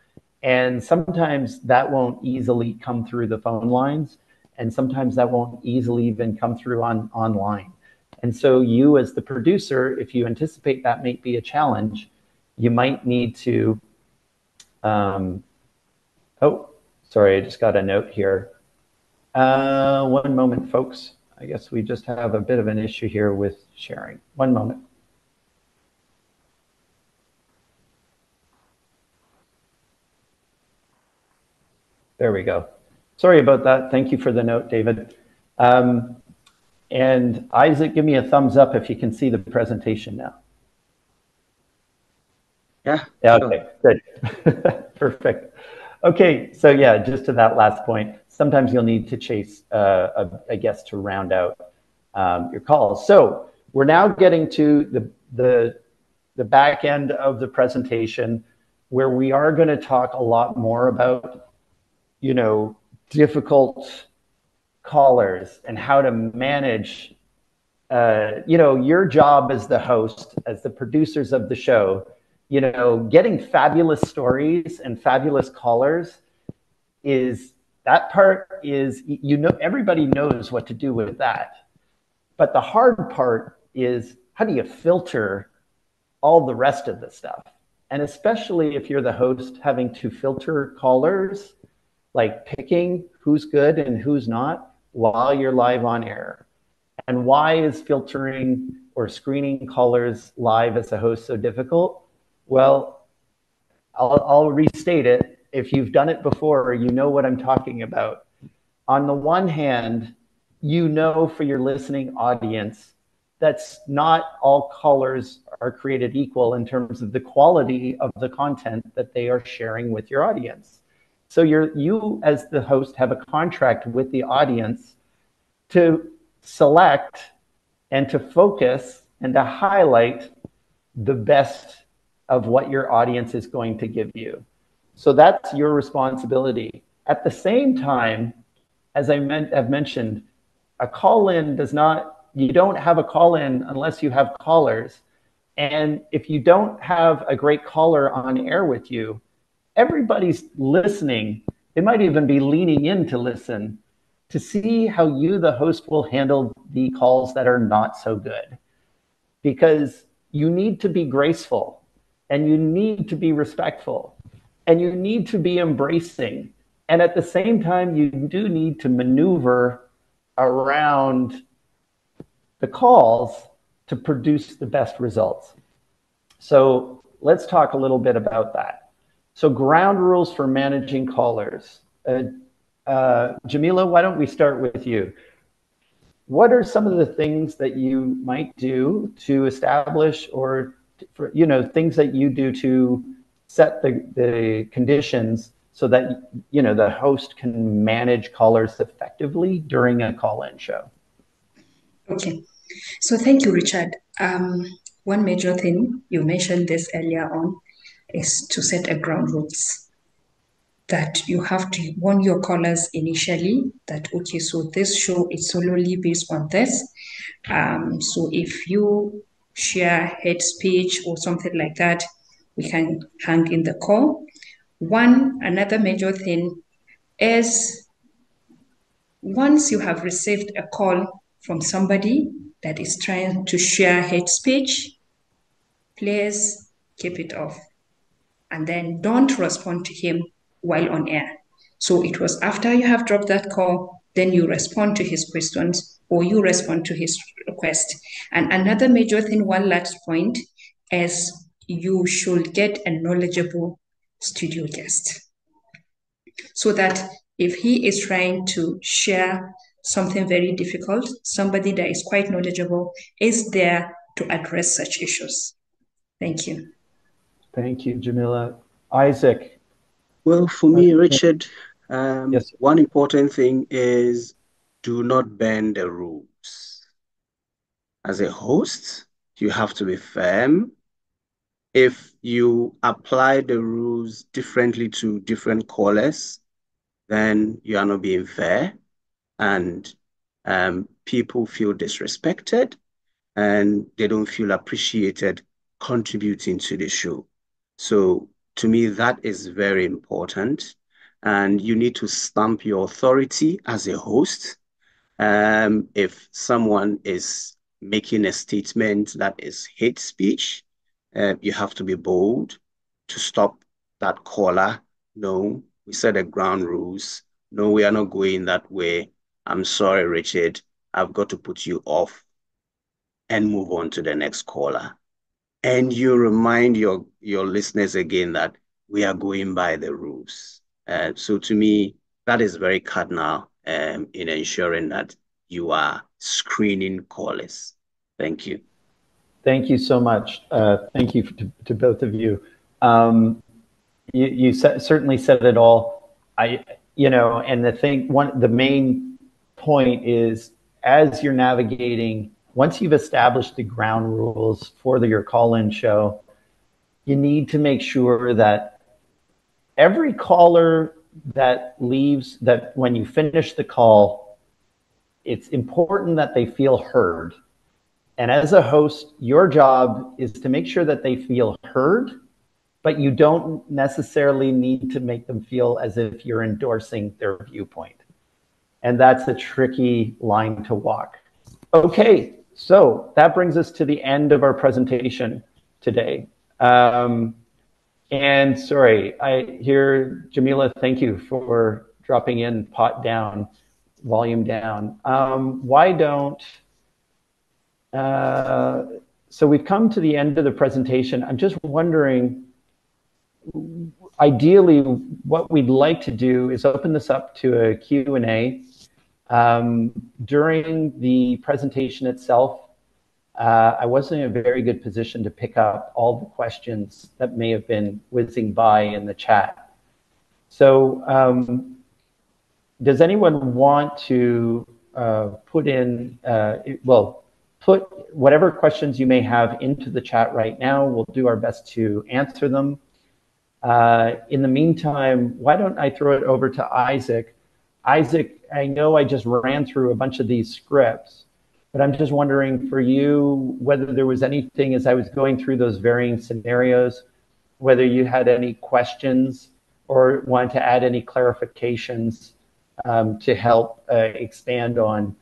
Speaker 2: And sometimes that won't easily come through the phone lines. And sometimes that won't easily even come through online. And so you as the producer, if you anticipate that might be a challenge, you might need to, oh, sorry, I just got a note here. One moment, folks. I guess we just have a bit of an issue here with sharing. One moment. There we go. Sorry about that. Thank you for the note, David. And Isaac, give me a thumbs up if you can see the presentation now.
Speaker 3: Yeah.
Speaker 2: Okay, good. Perfect. Okay, so yeah, just to that last point, sometimes you'll need to chase a guest to round out your calls. So we're now getting to the back end of the presentation where we are going to talk a lot more about, difficult callers and how to manage, your job as the host, as the producers of the show, getting fabulous stories and fabulous callers everybody knows what to do with that. But the hard part is, how do you filter all the rest of the stuff? And especially if you're the host, having to filter callers, like picking who's good and who's not while you're live on air. And why is filtering or screening callers live as a host so difficult? Well, I'll restate it. If you've done it before, you know what I'm talking about. On the one hand, for your listening audience, that's not all callers are created equal in terms of the quality of the content that they are sharing with your audience. So you as the host have a contract with the audience to select and to focus and to highlight the best of what your audience is going to give you. So that's your responsibility. At the same time, as I've mentioned, a call-in you don't have a call-in unless you have callers. And if you don't have a great caller on air with you, everybody's listening. They might even be leaning in to listen to see how you, the host, will handle the calls that are not so good. Because you need to be graceful, and you need to be respectful, and you need to be embracing. And at the same time, you do need to maneuver around the calls to produce the best results. So let's talk a little bit about that. So ground rules for managing callers. Jamila, why don't we start with you? What are some of the things that you might do to establish things that you do to set the conditions so that, the host can manage callers effectively during a call-in show?
Speaker 4: Okay, so thank you, Richard. One major thing, you mentioned this earlier on, is to set a ground rules that you have to warn your callers initially that, okay, so this show is solely based on this. So if you share hate speech or something like that, we can hang in the call. Another major thing is, once you have received a call from somebody that is trying to share hate speech, please keep it off. And then don't respond to him while on air. So it was after you have dropped that call, then you respond to his questions or you respond to his request. And another major thing, one last point, is you should get a knowledgeable studio guest, so that if he is trying to share something very difficult, somebody that is quite knowledgeable is there to address such issues. Thank you.
Speaker 2: Thank you, Jamila. Isaac.
Speaker 3: Well, for me, Richard,
Speaker 2: yes.
Speaker 3: One important thing is, do not bend the rules. As a host, you have to be firm. If you apply the rules differently to different callers, then you are not being fair, and people feel disrespected. and they don't feel appreciated contributing to the show. So to me, that is very important. And you need to stamp your authority as a host. If someone is making a statement that is hate speech, you have to be bold to stop that caller. No, we set the ground rules. No, we are not going that way. I'm sorry, Richard. I've got to put you off and move on to the next caller. And you remind your listeners again that we are going by the rules. So to me, that is very cardinal in ensuring that you are screening callers. Thank you.
Speaker 2: Thank you so much. Thank you to both of you. You certainly said it all. And the main point is, as you're navigating, once you've established the ground rules for your call-in show, you need to make sure that every caller that leaves, that when you finish the call, it's important that they feel heard. And as a host, your job is to make sure that they feel heard, but you don't necessarily need to make them feel as if you're endorsing their viewpoint. And that's a tricky line to walk. Okay, so that brings us to the end of our presentation today. And sorry, I hear, Jamila, thank you for dropping in, pot down, volume down. So we've come to the end of the presentation. I'm just wondering, ideally, what we'd like to do is open this up to a Q&A. During the presentation itself, I wasn't in a very good position to pick up all the questions that may have been whizzing by in the chat. So does anyone want to put whatever questions you may have into the chat right now? We'll do our best to answer them. In the meantime, why don't I throw it over to Isaac? Isaac, I know I just ran through a bunch of these scripts, but I'm just wondering for you whether there was anything as I was going through those varying scenarios, whether you had any questions or wanted to add any clarifications to help expand on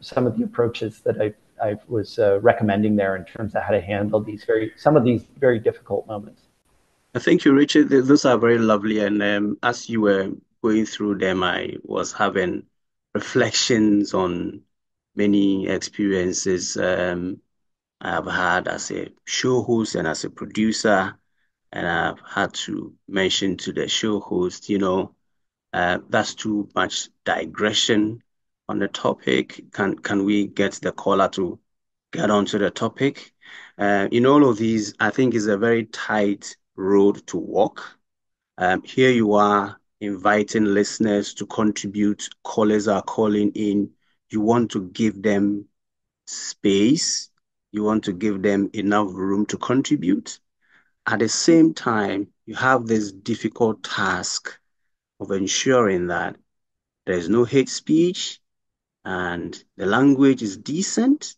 Speaker 2: some of the approaches that I was recommending there in terms of how to handle some of these very difficult moments.
Speaker 3: Thank you, Richard. Those are very lovely. And as you were going through them, I was having reflections on many experiences I've had as a show host and as a producer. And I've had to mention to the show host, that's too much digression on the topic. Can we get the caller to get onto the topic? In all of these, I think is a very tight road to walk. Here you are inviting listeners to contribute. Callers are calling in. You want to give them space. You want to give them enough room to contribute. At the same time, you have this difficult task of ensuring that there is no hate speech and the language is decent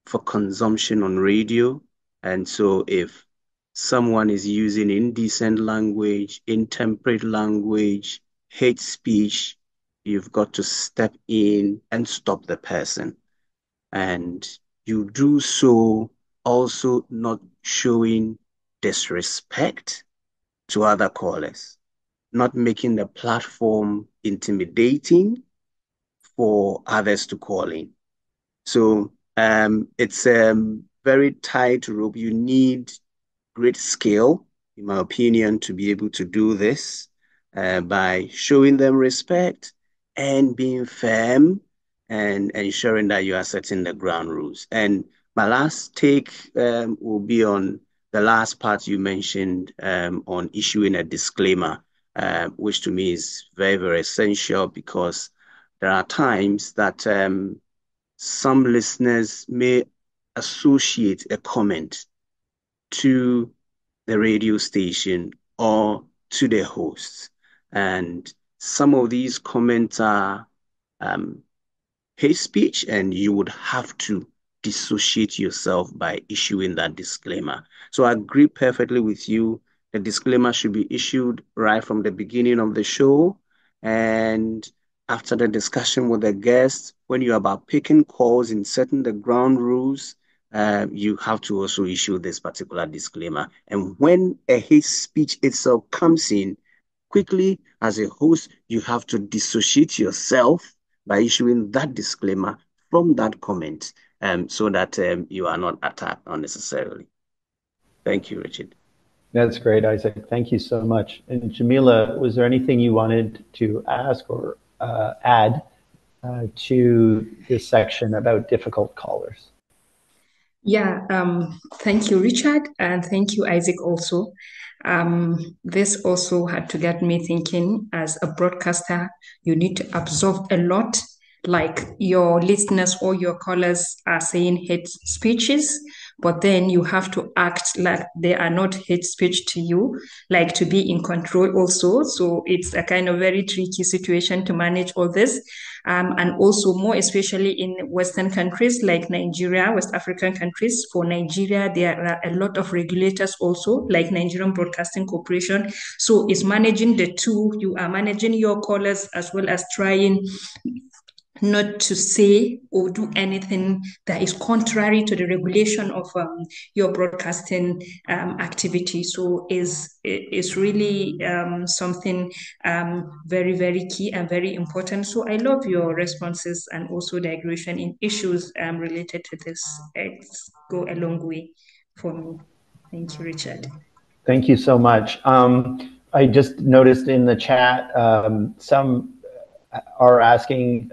Speaker 3: for consumption on radio. And so if someone is using indecent language, intemperate language, hate speech, you've got to step in and stop the person. And you do so also not showing disrespect to other callers, not making the platform intimidating for others to call in. So it's a very tight rope. You need great skill, in my opinion, to be able to do this by showing them respect and being firm and ensuring that you are setting the ground rules. And my last take will be on the last part you mentioned on issuing a disclaimer, which to me is very, very essential because there are times that some listeners may associate a comment to the radio station or to the host. And some of these comments are hate speech, and you would have to dissociate yourself by issuing that disclaimer. So I agree perfectly with you. The disclaimer should be issued right from the beginning of the show. And after the discussion with the guests, when you're about picking calls and setting the ground rules, you have to also issue this particular disclaimer. And when a hate speech itself comes in, quickly as a host, you have to dissociate yourself by issuing that disclaimer from that comment, so that you are not attacked unnecessarily. Thank you, Richard.
Speaker 2: That's great, Isaac. Thank you so much. And Jamila, was there anything you wanted to ask or add to this section about difficult callers?
Speaker 4: Yeah, thank you, Richard, and thank you, Isaac, also. This also had to get me thinking. As a broadcaster, you need to absorb a lot, like your listeners or your callers are saying hate speeches, but then you have to act like they are not hate speech to you, like to be in control also. So it's a kind of very tricky situation to manage all this. And also more especially in Western countries like Nigeria, West African countries. For Nigeria, there are a lot of regulators also, like Nigerian Broadcasting Corporation. So it's managing the two. You are managing your callers as well as trying not to say or do anything that is contrary to the regulation of your broadcasting activity. So is really something very, very key and very important. So I love your responses and also the aggression in issues related to this. It's go a long way for me. Thank you, Richard.
Speaker 2: Thank you so much. I just noticed in the chat some are asking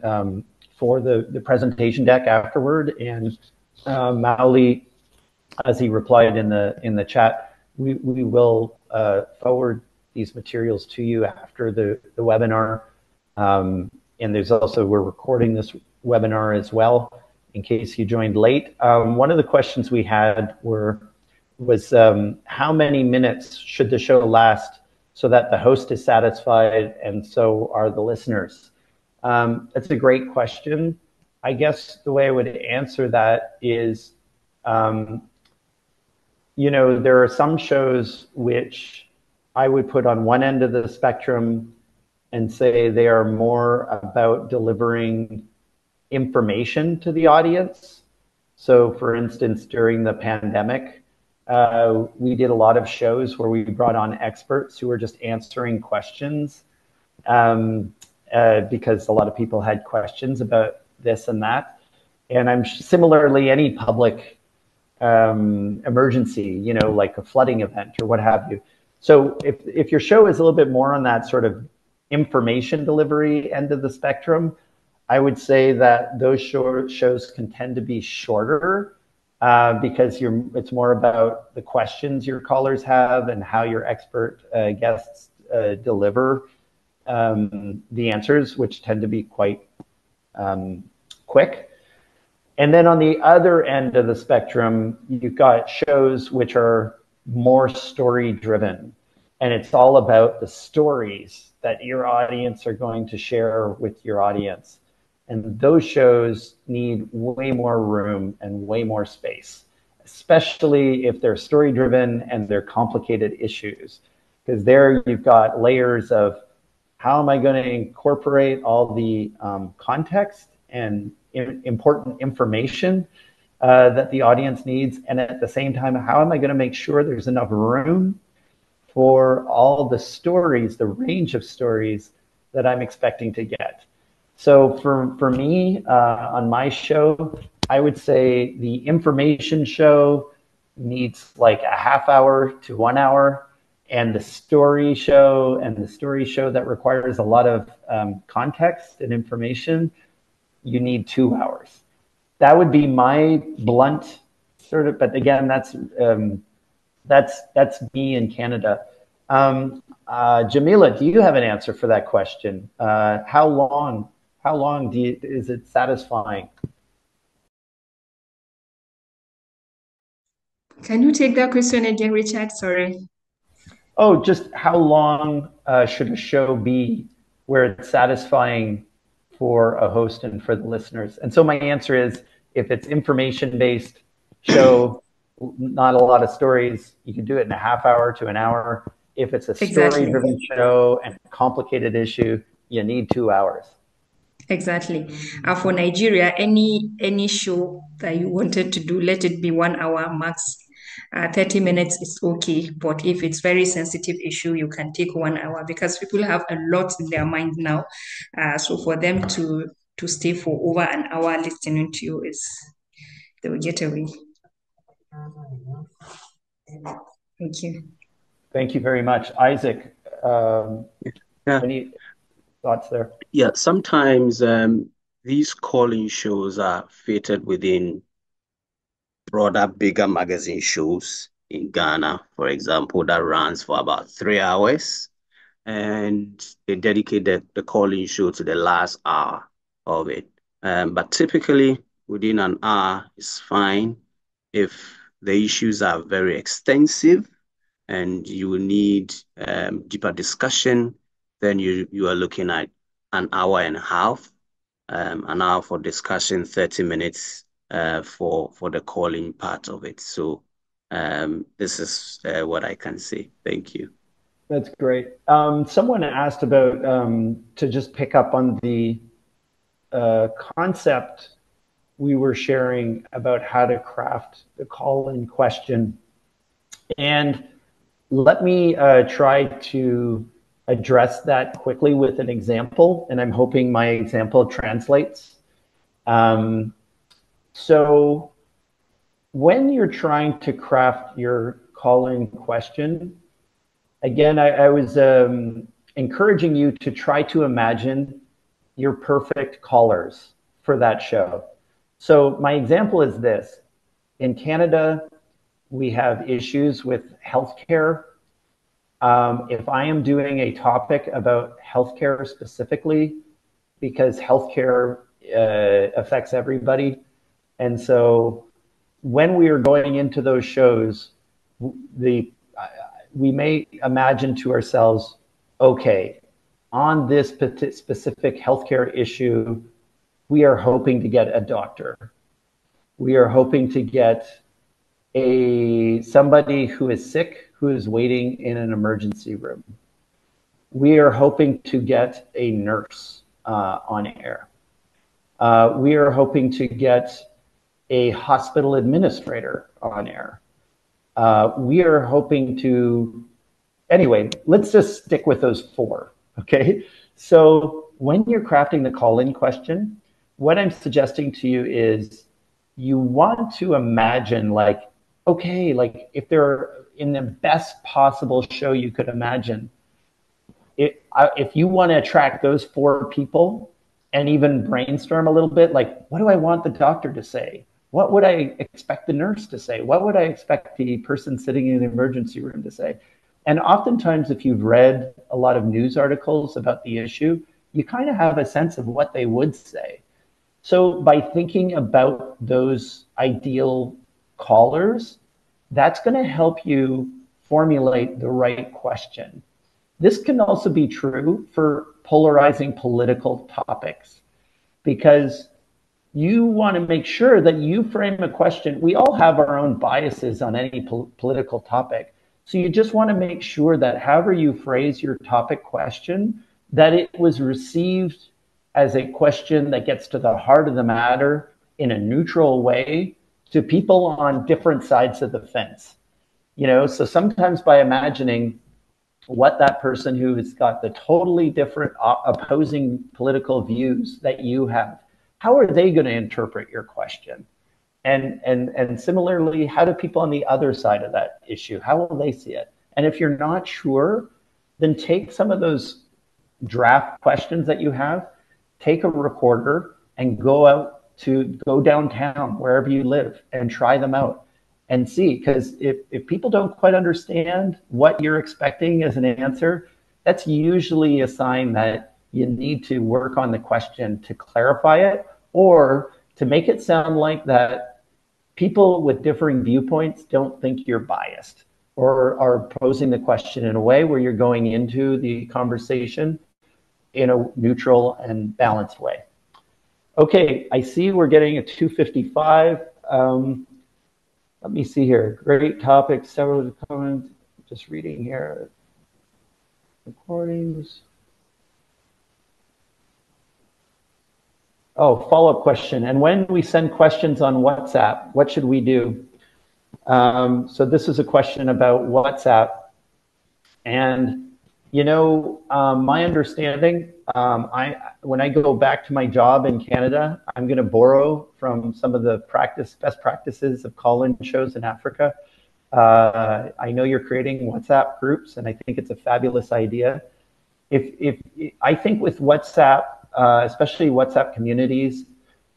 Speaker 2: for the presentation deck afterward, and Mauli, as he replied in the chat, we will forward these materials to you after the webinar. And there's also, we're recording this webinar as well in case you joined late. One of the questions we had was how many minutes should the show last so that the host is satisfied and so are the listeners? That's a great question. I guess the way I would answer that is, you know, there are some shows which I would put on one end of the spectrum and say they are more about delivering information to the audience. So for instance, during the pandemic, we did a lot of shows where we brought on experts who were just answering questions. Because a lot of people had questions about this and that. And I'm similarly any public emergency, you know, like a flooding event or what have you. So if your show is a little bit more on that sort of information delivery end of the spectrum, I would say that those shows can tend to be shorter because it's more about the questions your callers have and how your expert guests deliver the answers, which tend to be quite quick. And then on the other end of the spectrum, you've got shows which are more story driven. And it's all about the stories that your audience are going to share with your audience. And those shows need way more room and way more space, especially if they're story driven and they're complicated issues. Because there you've got layers of how am I going to incorporate all the context and important information that the audience needs? And at the same time, how am I going to make sure there's enough room for all the stories, the range of stories that I'm expecting to get? So for me, on my show, I would say the information show needs like a half hour to 1 hour. And the story show that requires a lot of context and information, you need 2 hours. That would be my blunt sort of, but again, that's me in Canada. Jamila, do you have an answer for that question? How long is it satisfying?
Speaker 4: Can you take that question again, Richard? Sorry.
Speaker 2: Oh, just how long should a show be where it's satisfying for a host and for the listeners? And so my answer is, If it's information-based show, not a lot of stories, you can do it in a half hour to an hour. If it's a story-driven show and complicated issue, you need 2 hours.
Speaker 4: Exactly. For Nigeria, any show that you wanted to do, let it be 1 hour max. 30 minutes is okay, but if it's very sensitive issue, you can take 1 hour because people have a lot in their mind now. So for them to stay for over an hour listening to you they will get away. Thank you.
Speaker 2: Thank you very much. Isaac, any thoughts there?
Speaker 3: Yeah, sometimes these call-in shows are fitted within broader, bigger magazine shows in Ghana, for example, that runs for about 3 hours. And they dedicate the call-in show to the last hour of it. But typically, within an hour is fine. If the issues are very extensive and you will need deeper discussion, then you are looking at an hour and a half, an hour for discussion, 30 minutes for the calling part of it. So this is what I can say. Thank you.
Speaker 2: That's great. Someone asked about, to just pick up on the concept we were sharing about how to craft the call-in question. And let me try to address that quickly with an example, and I'm hoping my example translates. So when you're trying to craft your call-in question, again, I was encouraging you to try to imagine your perfect callers for that show. So my example is this. In Canada, we have issues with healthcare. If I am doing a topic about healthcare specifically, because healthcare affects everybody, and so when we are going into those shows, we may imagine to ourselves, okay, on this specific healthcare issue, we are hoping to get a doctor. We are hoping to get somebody who is sick, who is waiting in an emergency room. We are hoping to get a nurse on air. We are hoping to get a hospital administrator on air. We are hoping to, anyway, let's just stick with those 4, okay? So when you're crafting the call-in question, what I'm suggesting to you is you want to imagine like, okay, like if they're in the best possible show you could imagine, if you want to attract those 4 people and even brainstorm a little bit, like, what do I want the doctor to say? What would I expect the nurse to say? What would I expect the person sitting in the emergency room to say? And oftentimes, if you've read a lot of news articles about the issue, you kind of have a sense of what they would say. So by thinking about those ideal callers, that's going to help you formulate the right question. This can also be true for polarizing political topics, because you want to make sure that you frame a question. We all have our own biases on any political topic. So you just want to make sure that however you phrase your topic question, that it was received as a question that gets to the heart of the matter in a neutral way to people on different sides of the fence. You know, so sometimes by imagining what that person who has got the totally different opposing political views that you have, how are they going to interpret your question? And similarly, how do people on the other side of that issue, how will they see it? And if you're not sure, then take some of those draft questions that you have, take a recorder and go downtown, wherever you live, and try them out and see. Because if people don't quite understand what you're expecting as an answer, that's usually a sign that you need to work on the question to clarify it, or to make it sound like that people with differing viewpoints don't think you're biased, or are posing the question in a way where you're going into the conversation in a neutral and balanced way. Okay, I see we're getting a 2:55. Let me see here. Great topic. Several comments. Just reading here. Recordings. Oh, follow-up question. And when we send questions on WhatsApp, what should we do? So this is a question about WhatsApp. And, you know, my understanding, when I go back to my job in Canada, I'm going to borrow from some of the best practices of call-in shows in Africa. I know you're creating WhatsApp groups, and I think it's a fabulous idea. I think with WhatsApp, especially WhatsApp communities,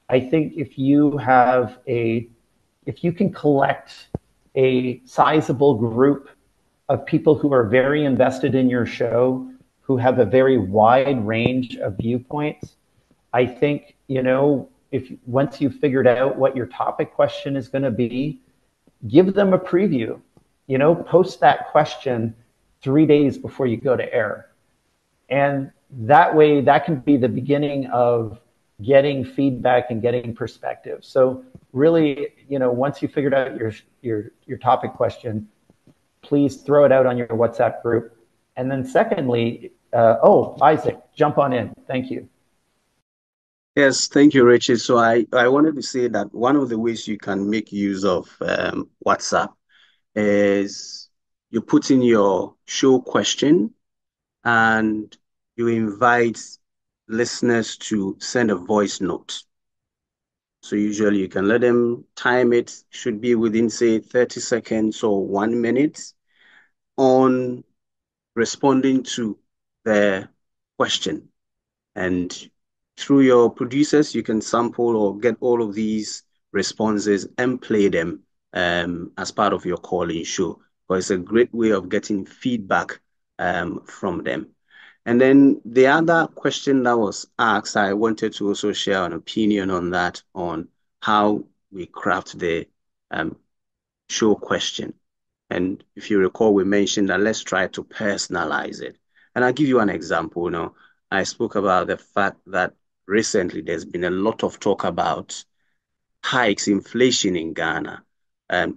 Speaker 2: I think if you can collect a sizable group of people who are very invested in your show, who have a very wide range of viewpoints, I think, you know, once you've figured out what your topic question is going to be, give them a preview, you know, post that question 3 days before you go to air. And that way, that can be the beginning of getting feedback and getting perspective. So really, you know, once you figured out your topic question, please throw it out on your WhatsApp group. And then secondly, Isaac, jump on in. Thank you.
Speaker 3: Yes, thank you, Richard. So I wanted to say that one of the ways you can make use of WhatsApp is you put in your show question and you invite listeners to send a voice note. So usually you can let them time it, should be within, say, 30 seconds or 1 minute on responding to the question. And through your producers, you can sample or get all of these responses and play them as part of your call-in show. But it's a great way of getting feedback from them. And then the other question that was asked, I wanted to also share an opinion on that, on how we craft the show question. And if you recall, we mentioned that let's try to personalize it. And I'll give you an example. You know, I spoke about the fact that recently there's been a lot of talk about hikes, inflation in Ghana.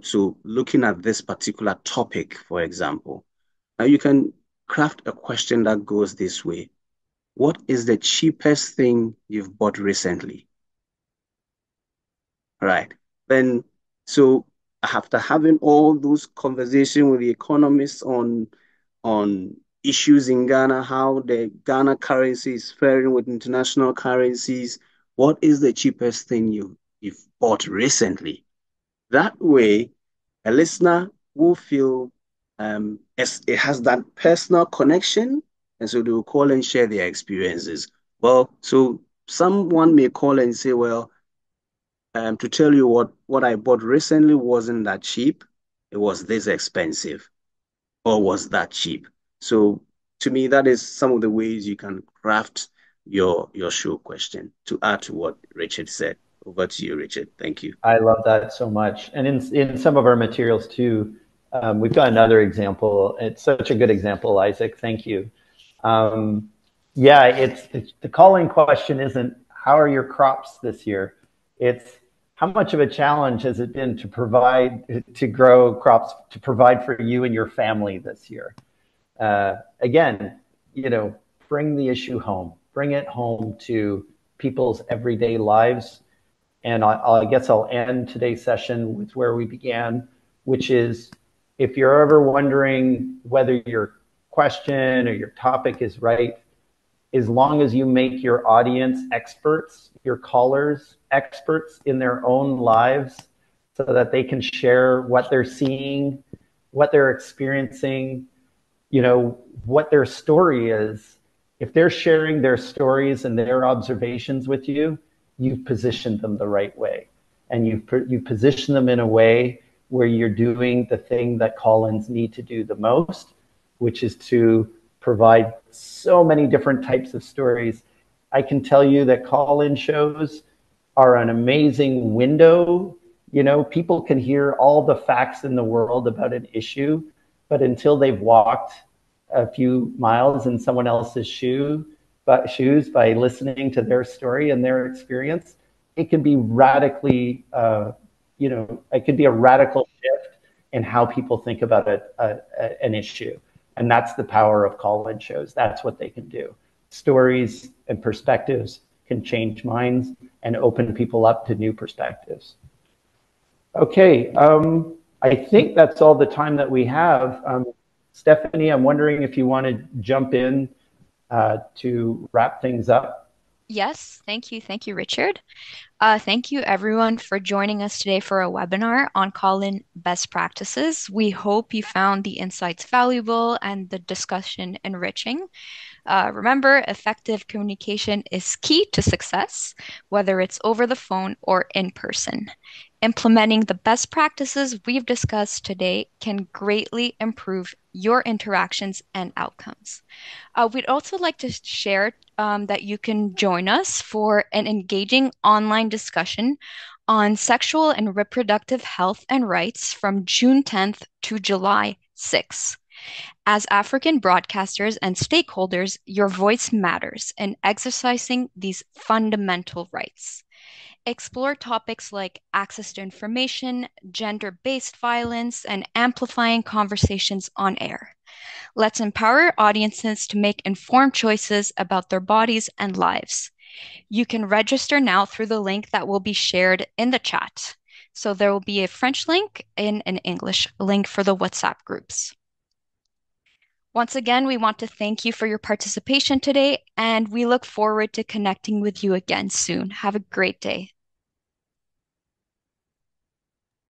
Speaker 3: So looking at this particular topic, for example, now you can craft a question that goes this way. What is the cheapest thing you've bought recently? Right. Then, so after having all those conversations with the economists on issues in Ghana, how the Ghana currency is faring with international currencies, what is the cheapest thing you've bought recently? That way, a listener will feel it has that personal connection, and so they will call and share their experiences. Well, so someone may call and say, well, to tell you what I bought recently wasn't that cheap. It was this expensive, or was that cheap. So to me, that is some of the ways you can craft your show question. To add to what Richard said. Over to you, Richard. Thank you.
Speaker 2: I love that so much. And in some of our materials too, we've got another example. It's such a good example, Isaac. Thank you. Yeah, it's the calling question isn't how are your crops this year? It's how much of a challenge has it been to grow crops to provide for you and your family this year? Again, you know, bring the issue home, bring it home to people's everyday lives. And I guess I'll end today's session with where we began, which is if you're ever wondering whether your question or your topic is right, as long as you make your audience experts, your callers experts in their own lives so that they can share what they're seeing, what they're experiencing, you know, what their story is. If they're sharing their stories and their observations with you, you've positioned them the right way. And you position them in a way where you're doing the thing that call-ins need to do the most, which is to provide so many different types of stories. I can tell you that call-in shows are an amazing window. You know, people can hear all the facts in the world about an issue, but until they've walked a few miles in someone else's shoe, shoes by listening to their story and their experience, it can be radically, it can be a radical shift in how people think about an issue. And that's the power of call-in shows. That's what they can do. Stories and perspectives can change minds and open people up to new perspectives. Okay, I think that's all the time that we have. Stephanie, I'm wondering if you want to jump in to wrap things up.
Speaker 1: Yes, thank you. Thank you, Richard. Thank you everyone for joining us today for a webinar on call-in best practices. We hope you found the insights valuable and the discussion enriching. Remember, effective communication is key to success, whether it's over the phone or in person. Implementing the best practices we've discussed today can greatly improve your interactions and outcomes. We'd also like to share that you can join us for an engaging online discussion on sexual and reproductive health and rights from June 10th to July 6th. As African broadcasters and stakeholders, your voice matters in exercising these fundamental rights. Explore topics like access to information, gender-based violence, and amplifying conversations on air. Let's empower audiences to make informed choices about their bodies and lives. You can register now through the link that will be shared in the chat. So there will be a French link and an English link for the WhatsApp groups. Once again, we want to thank you for your participation today, and we look forward to connecting with you again soon. Have a great day.